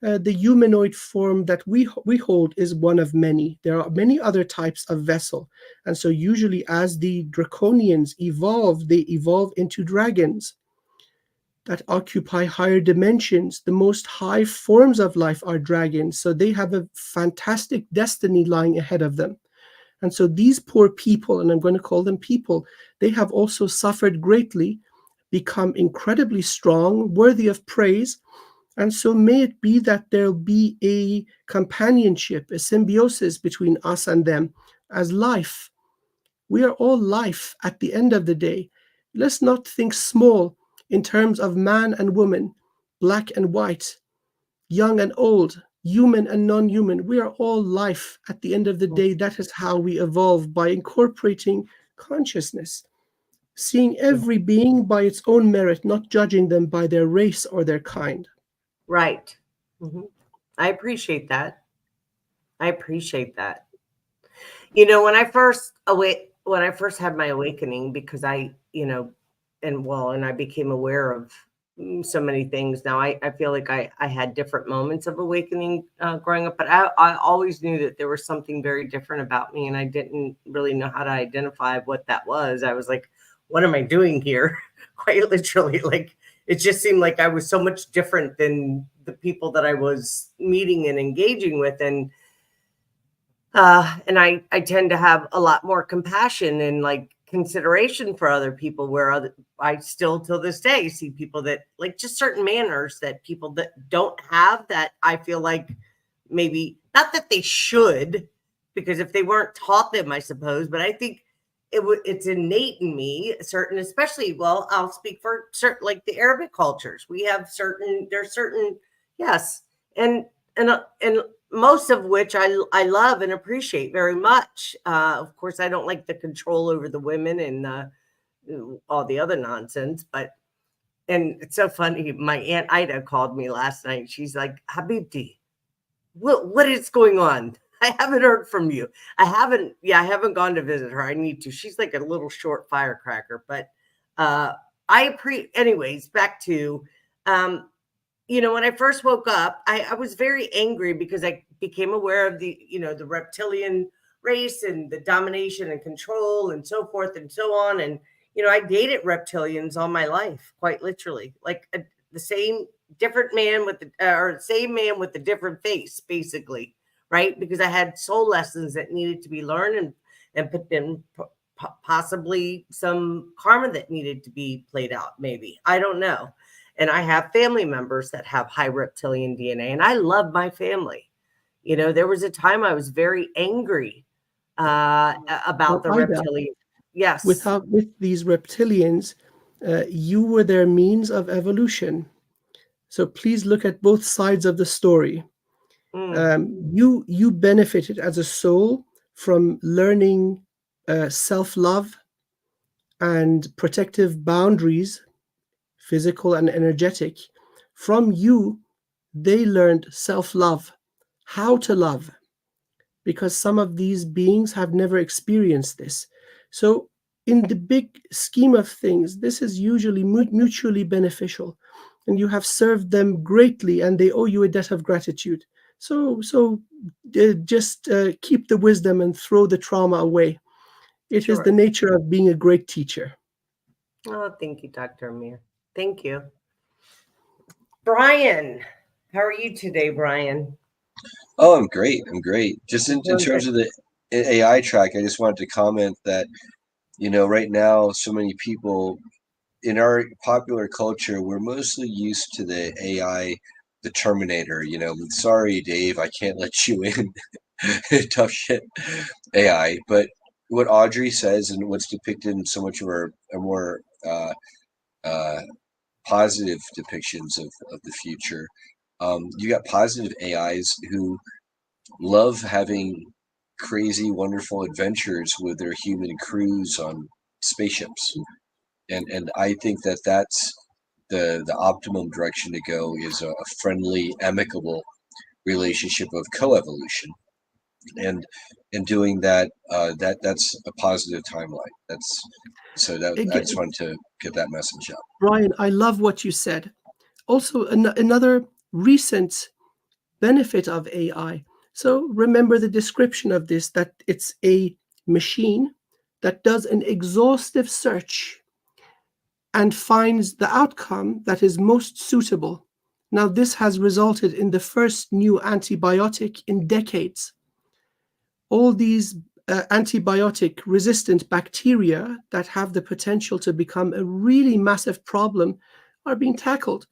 C: The humanoid form that we hold is one of many. There are many other types of vessel. And so usually as the draconians evolve, they evolve into dragons that occupy higher dimensions. The most high forms of life are dragons. So they have a fantastic destiny lying ahead of them. And so these poor people, and I'm going to call them people, they have also suffered greatly, become incredibly strong, worthy of praise. And so may it be that there'll be a companionship, a symbiosis between us and them as life. We are all life at the end of the day. Let's not think small in terms of man and woman. black and white, young and old, human and non-human. We are all life at the end of the day. That is how we evolve, by incorporating consciousness, seeing every being by its own merit, not judging them by their race or their kind.
A: Right. Mhm. I appreciate that. I appreciate that. You know, when I first had my awakening, because and I became aware of so many things. Now I feel like I had different moments of awakening growing up, but I always knew that there was something very different about me, and I didn't really know how to identify what that was. I was like, what am I doing here? Quite literally, like it just seemed like I was so much different than the people that I was meeting and engaging with. And I tend to have a lot more compassion and like consideration for other people, where I still till this day see people that like just certain manners that people that don't have, that I feel like maybe not that they should, because if they weren't taught them, I suppose, but I think it's innate in me, certain, especially, well, I'll speak for certain, like the Arabic cultures. We have there's certain, yes. And most of which I love and appreciate very much. Of course, I don't like the control over the women and all the other nonsense. And it's so funny. My Aunt Ida called me last night. She's like, Habibti, what is going on? I haven't heard from you. I haven't gone to visit her. I need to. She's like a little short firecracker. But anyways, back to when I first woke up, I was very angry because I became aware of the reptilian race and the domination and control and so forth and so on. And, I dated reptilians all my life, quite literally, like the same different man with same man with a different face, basically. Right. Because I had soul lessons that needed to be learned and possibly some karma that needed to be played out. Maybe. I don't know. And I have family members that have high reptilian DNA, and I love my family. There was a time I was very angry about the reptilian. Yes.
C: With these reptilians, you were their means of evolution. So please look at both sides of the story. You benefited as a soul from learning self-love and protective boundaries, physical and energetic. From you, they learned self-love, how to love, because some of these beings have never experienced this. So in the big scheme of things, this is usually mutually beneficial, and you have served them greatly, and they owe you a debt of gratitude. So just keep the wisdom and throw the trauma away. It is the nature of being a great teacher.
A: Oh, thank you, Dr. Amir. Thank you. Brian, how are you today, Brian?
B: Oh, I'm great. Just in terms of the AI track, I just wanted to comment that, right now, so many people in our popular culture, we're mostly used to the AI, the Terminator, sorry, Dave, I can't let you in. Tough shit, AI. But what Audrey says and what's depicted in so much of our more positive depictions of the future, you got positive AIs who love having crazy, wonderful adventures with their human crews on spaceships. And I think that's the optimum direction to go, is a friendly, amicable relationship of coevolution. And in doing that, that's a positive timeline. I just wanted to get that message out.
C: Brian, I love what you said. Also, another recent benefit of AI. So remember the description of this, that it's a machine that does an exhaustive search and finds the outcome that is most suitable. Now, this has resulted in the first new antibiotic in decades. All these antibiotic resistant bacteria that have the potential to become a really massive problem are being tackled,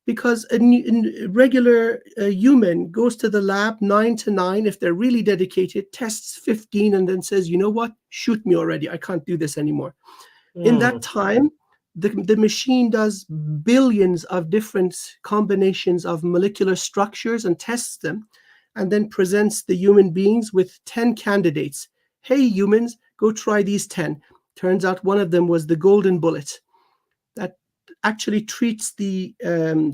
C: because a regular human goes to the lab 9 to 9, if they're really dedicated, tests 15, and then says, you know what, shoot me already, I can't do this anymore. In that time, the machine does billions of different combinations of molecular structures and tests them, and then presents the human beings with 10 candidates. Hey, humans, go try these 10. Turns out one of them was the golden bullet that actually treats the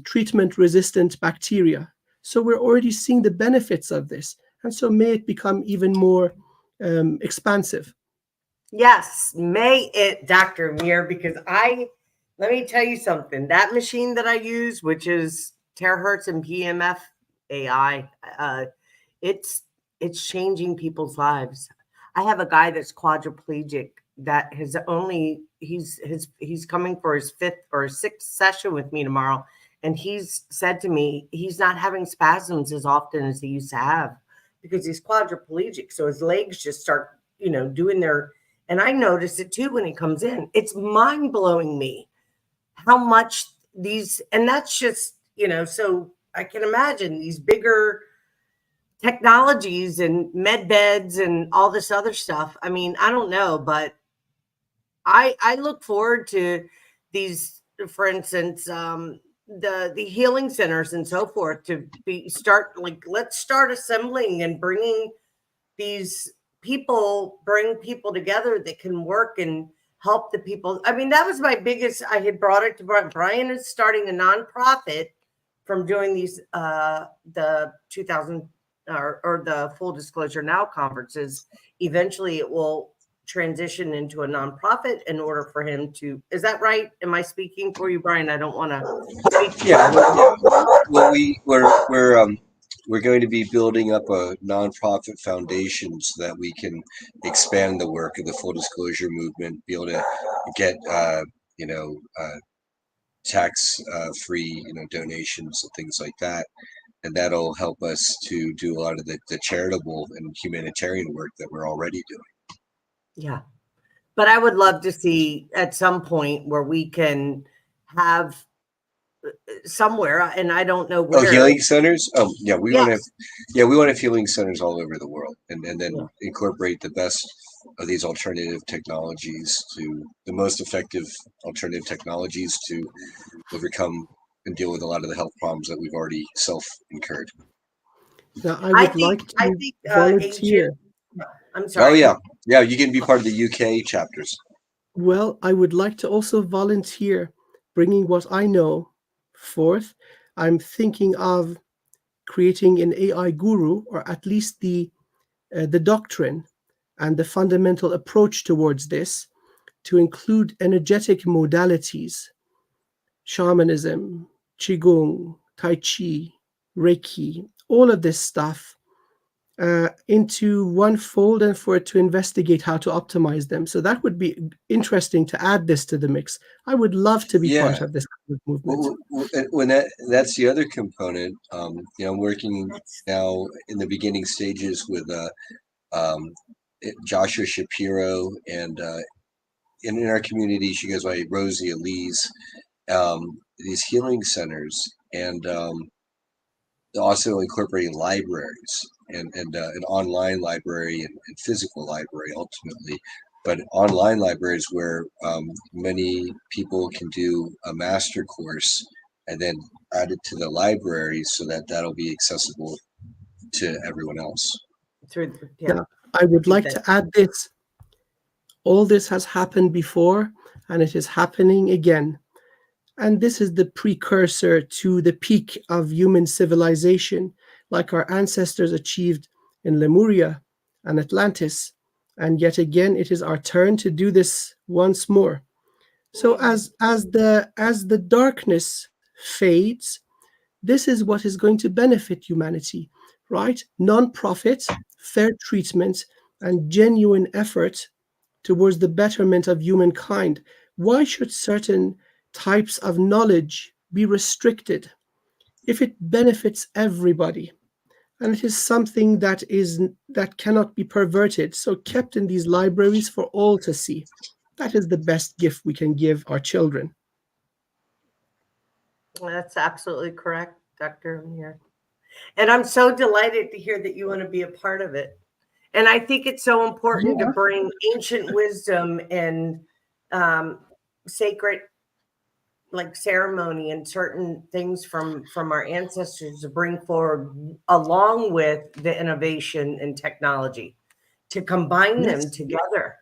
C: treatment-resistant bacteria. So we're already seeing the benefits of this. And so may it become even more expansive.
A: Yes, may it, Dr. Amir, because let me tell you something. That machine that I use, which is terahertz and PMF AI, it's changing people's lives. I have a guy that's quadriplegic that he's coming for his 5th or 6th session with me tomorrow, and he's said to me he's not having spasms as often as he used to have because he's quadriplegic. So his legs just start, doing their. And I notice it too when he comes in. It's mind blowing me how much and that's just, so I can imagine these bigger technologies and med beds and all this other stuff. I mean, I don't know, but I look forward to these, for instance, the healing centers and so forth let's start assembling and bring people together that can work and help the people. I mean, that was my biggest. I had brought it to Brian. Brian is starting a nonprofit from doing these the 2000 or the Full Disclosure Now conferences. Eventually, it will transition into a nonprofit in order for him to. Is that right? Am I speaking for you, Brian? I don't want to speak.
B: Yeah. Well, we're going to be building up a nonprofit foundation so that we can expand the work of the Full Disclosure movement, be able to get tax-free donations and things like that, and that'll help us to do a lot of the charitable and humanitarian work that we're already doing.
A: Yeah, but I would love to see at some point where we can have somewhere, and I don't know where.
B: Oh, healing centers. Oh, yeah, we
A: Yes.
B: want to have, we want to have healing centers all over the world, and then incorporate the best of these alternative technologies to the most effective alternative technologies to overcome and deal with a lot of the health problems that we've already self-incurred.
C: Now, I would like to volunteer.
A: I'm sorry.
B: Oh, yeah, you can be part of the UK chapters.
C: Well, I would like to also volunteer, bringing what I know forth. I'm thinking of creating an AI guru, or at least the doctrine and the fundamental approach towards this, to include energetic modalities, shamanism, qigong, tai chi, reiki, all of this stuff into one fold, and for it to investigate how to optimize them. So that would be interesting to add this to the mix. I would love to be part of this kind of movement.
B: When that's the other component. I'm working now in the beginning stages with Joshua Shapiro, and in our community, she goes by Rosie Elise. These healing centers, and also incorporating libraries and an online library and physical library ultimately, but online libraries where many people can do a master course and then add it to the library so that that'll be accessible to everyone else.
C: Now, I would like to add this. All this has happened before, and it is happening again. And this is the precursor to the peak of human civilization, like our ancestors achieved in Lemuria and Atlantis. And yet again, it is our turn to do this once more. So as the darkness fades, this is what is going to benefit humanity, right? Non-profit, fair treatment, and genuine effort towards the betterment of humankind. Why should certain types of knowledge be restricted if it benefits everybody? And it is something that cannot be perverted, so kept in these libraries for all to see. That is the best gift we can give our children.
A: That's absolutely correct, Dr. Amir. And I'm so delighted to hear that you want to be a part of it. And I think it's so important to bring ancient wisdom and sacred like ceremony and certain things from our ancestors to bring forward along with the innovation and technology to combine them
C: Yes.
A: together.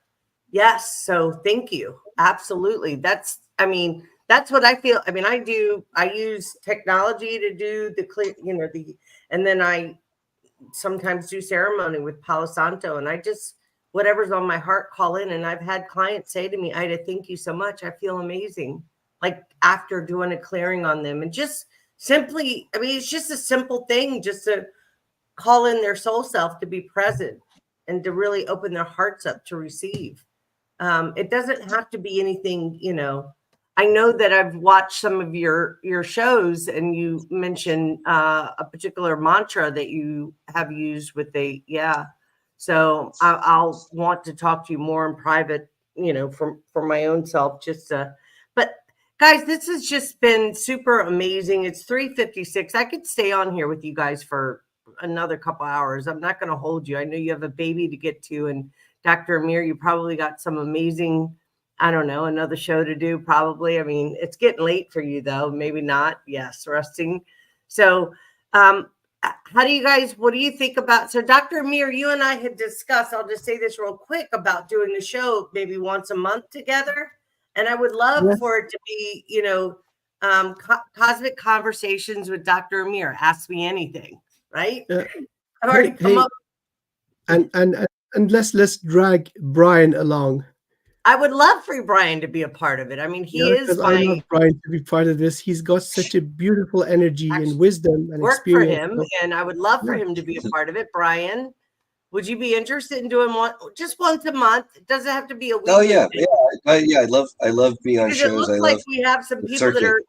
A: Yes. So thank you. Absolutely. That's what I feel. I mean, I use technology to do the clear, and then I sometimes do ceremony with Palo Santo, and I just, whatever's on my heart, call in. And I've had clients say to me, Ida, thank you so much. I feel amazing. Like after doing a clearing on them, and just simply, I mean, it's just a simple thing, just to call in their soul self to be present and to really open their hearts up to receive. It doesn't have to be anything, I know that I've watched some of your shows, and you mentioned a particular mantra that you have used with so I'll want to talk to you more in private, for my own self, but guys, this has just been super amazing. It's 3:56. I could stay on here with you guys for another couple hours. I'm not going to hold you. I know you have a baby to get to, and Dr. Amir, you probably got some amazing, I don't know, another show to do probably. I mean, it's getting late for you though. Maybe not. Yes, resting. So what do you think about, so Dr. Amir, you and I had discussed, I'll just say this real quick, about doing the show maybe once a month together. And I would love for it to be, cosmic conversations with Dr. Amir. Ask me anything, right? I've already come up.
C: And let's drag Brian along.
A: I would love for Brian to be a part of it. I mean, he is
C: I love Brian to be part of this. He's got such a beautiful energy and wisdom and
A: work
C: experience.
A: For him, and I would love for him to be a part of it. Brian, would you be interested in doing just once a month? It doesn't have to be a week.
B: Oh yeah, I love being on shows.
A: It looks like we have some people that are,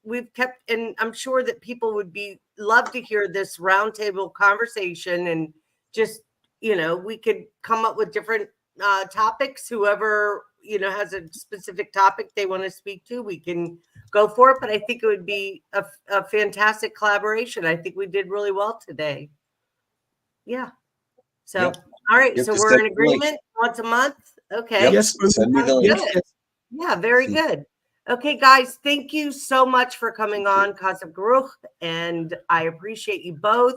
A: we've kept, and I'm sure that people would love to hear this roundtable conversation, and just, we could come up with different topics. Whoever, has a specific topic they want to speak to, we can go for it. But I think it would be a fantastic collaboration. I think we did really well today. Yeah. So, yep. All right. So we're in agreement once a month. Okay.
B: Yep. Yes. Send me the link.
A: Yeah. Very good. Okay, guys. Thank you so much for coming on, Kasab Garuch, and I appreciate you both.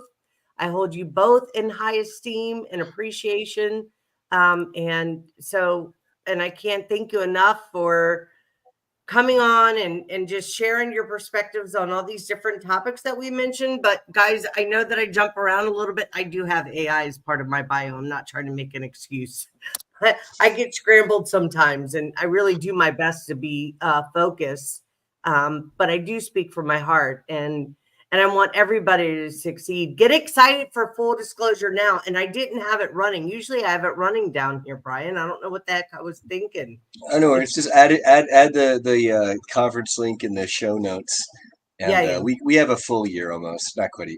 A: I hold you both in high esteem and appreciation. And I can't thank you enough for coming on and just sharing your perspectives on all these different topics that we mentioned. But guys, I know that I jump around a little bit. I do have AI as part of my bio. I'm not trying to make an excuse. I get scrambled sometimes, and I really do my best to be focused. But I do speak from my heart, and I want everybody to succeed. Get excited for full disclosure now. And I didn't have it running. Usually I have it running down here, Brian. I don't know what the heck I was thinking.
B: I know. It's just add the conference link in the show notes. And we have a full year almost. Not quite,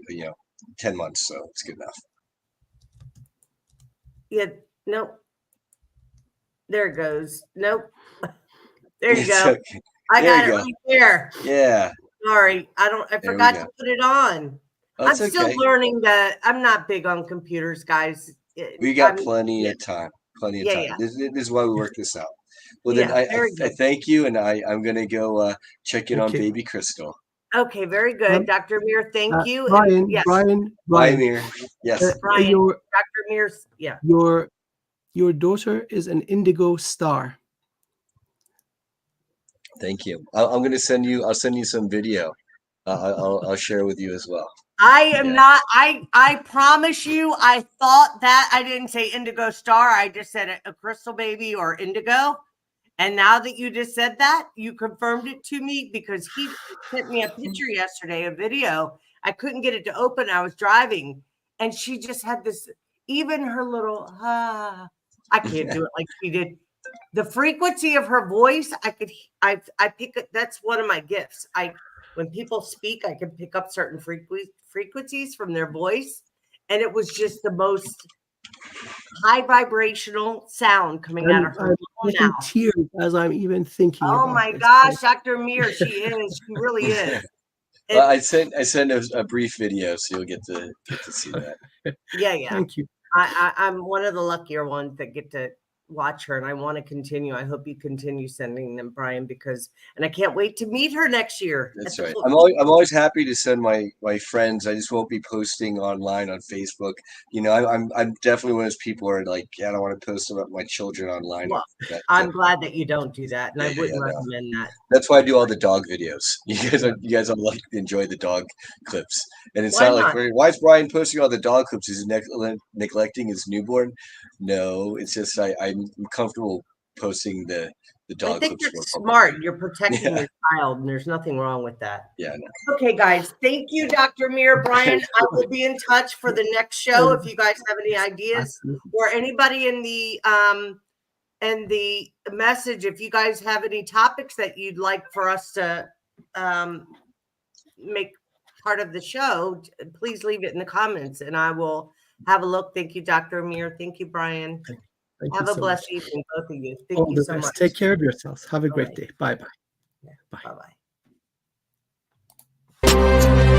B: 10 months. So it's good enough.
A: Yeah. Nope. There it goes. Nope. There you go. Okay. I got it right there.
B: Yeah.
A: Sorry, I forgot to put it on.
B: That's
A: I'm still learning that. I'm not big on computers, guys.
B: We got plenty of time. Plenty of time. This is why we work this out. Well, then I thank you, and I'm going to go check in on baby Crystal.
A: Okay, very good. Dr. Amir, thank you.
C: Brian,
B: Bye, Amir. Yes.
A: Brian, Dr. Amir's,
C: Your daughter is an indigo star.
B: Thank you. I'll send you some video. I'll share with you as well.
A: I am not. I promise you. I thought that I didn't say indigo star. I just said a crystal baby or indigo. And now that you just said that, you confirmed it to me, because he sent me a picture yesterday, a video. I couldn't get it to open. I was driving, and she just had this. Even her little I can't do it like she did. The frequency of her voice, I pick it. That's one of my gifts. When people speak, I can pick up certain frequencies from their voice. And it was just the most high vibrational sound coming out of her mouth.
C: Tears as I'm even thinking.
A: Oh my gosh, Dr. Amir, she is. She really is.
B: Well, I sent a brief video, so you'll get to see that.
A: Yeah.
C: Thank you.
A: I'm one of the luckier ones that get to watch her and I want to continue. I hope you continue sending them, Brian, and I can't wait to meet her next year.
B: That's right. I'm always happy to send my friends. I just won't be posting online on Facebook. You know, I'm definitely one of those people who are like, yeah, I don't want to post about my children online.
A: Well, I'm glad that you don't do that, and I wouldn't recommend that.
B: That's why I do all the dog videos. You guys all like enjoy the dog clips, and it's not like, why is Brian posting all the dog clips? Is he neglecting his newborn? No, it's just I'm comfortable posting the dog clips.
A: I think that's smart. You're protecting your child, and there's nothing wrong with that.
B: Yeah. No.
A: Okay, guys. Thank you, Dr. Amir. Brian, I will be in touch for the next show if you guys have any ideas, or anybody in the message, if you guys have any topics that you'd like for us to make part of the show, please leave it in the comments and I will have a look. Thank you, Dr. Amir. Thank you, Brian. Have a blessed evening, both of you. Thank you so much.
C: Take care of yourselves. Have a great day. Bye-bye.
A: Bye-bye.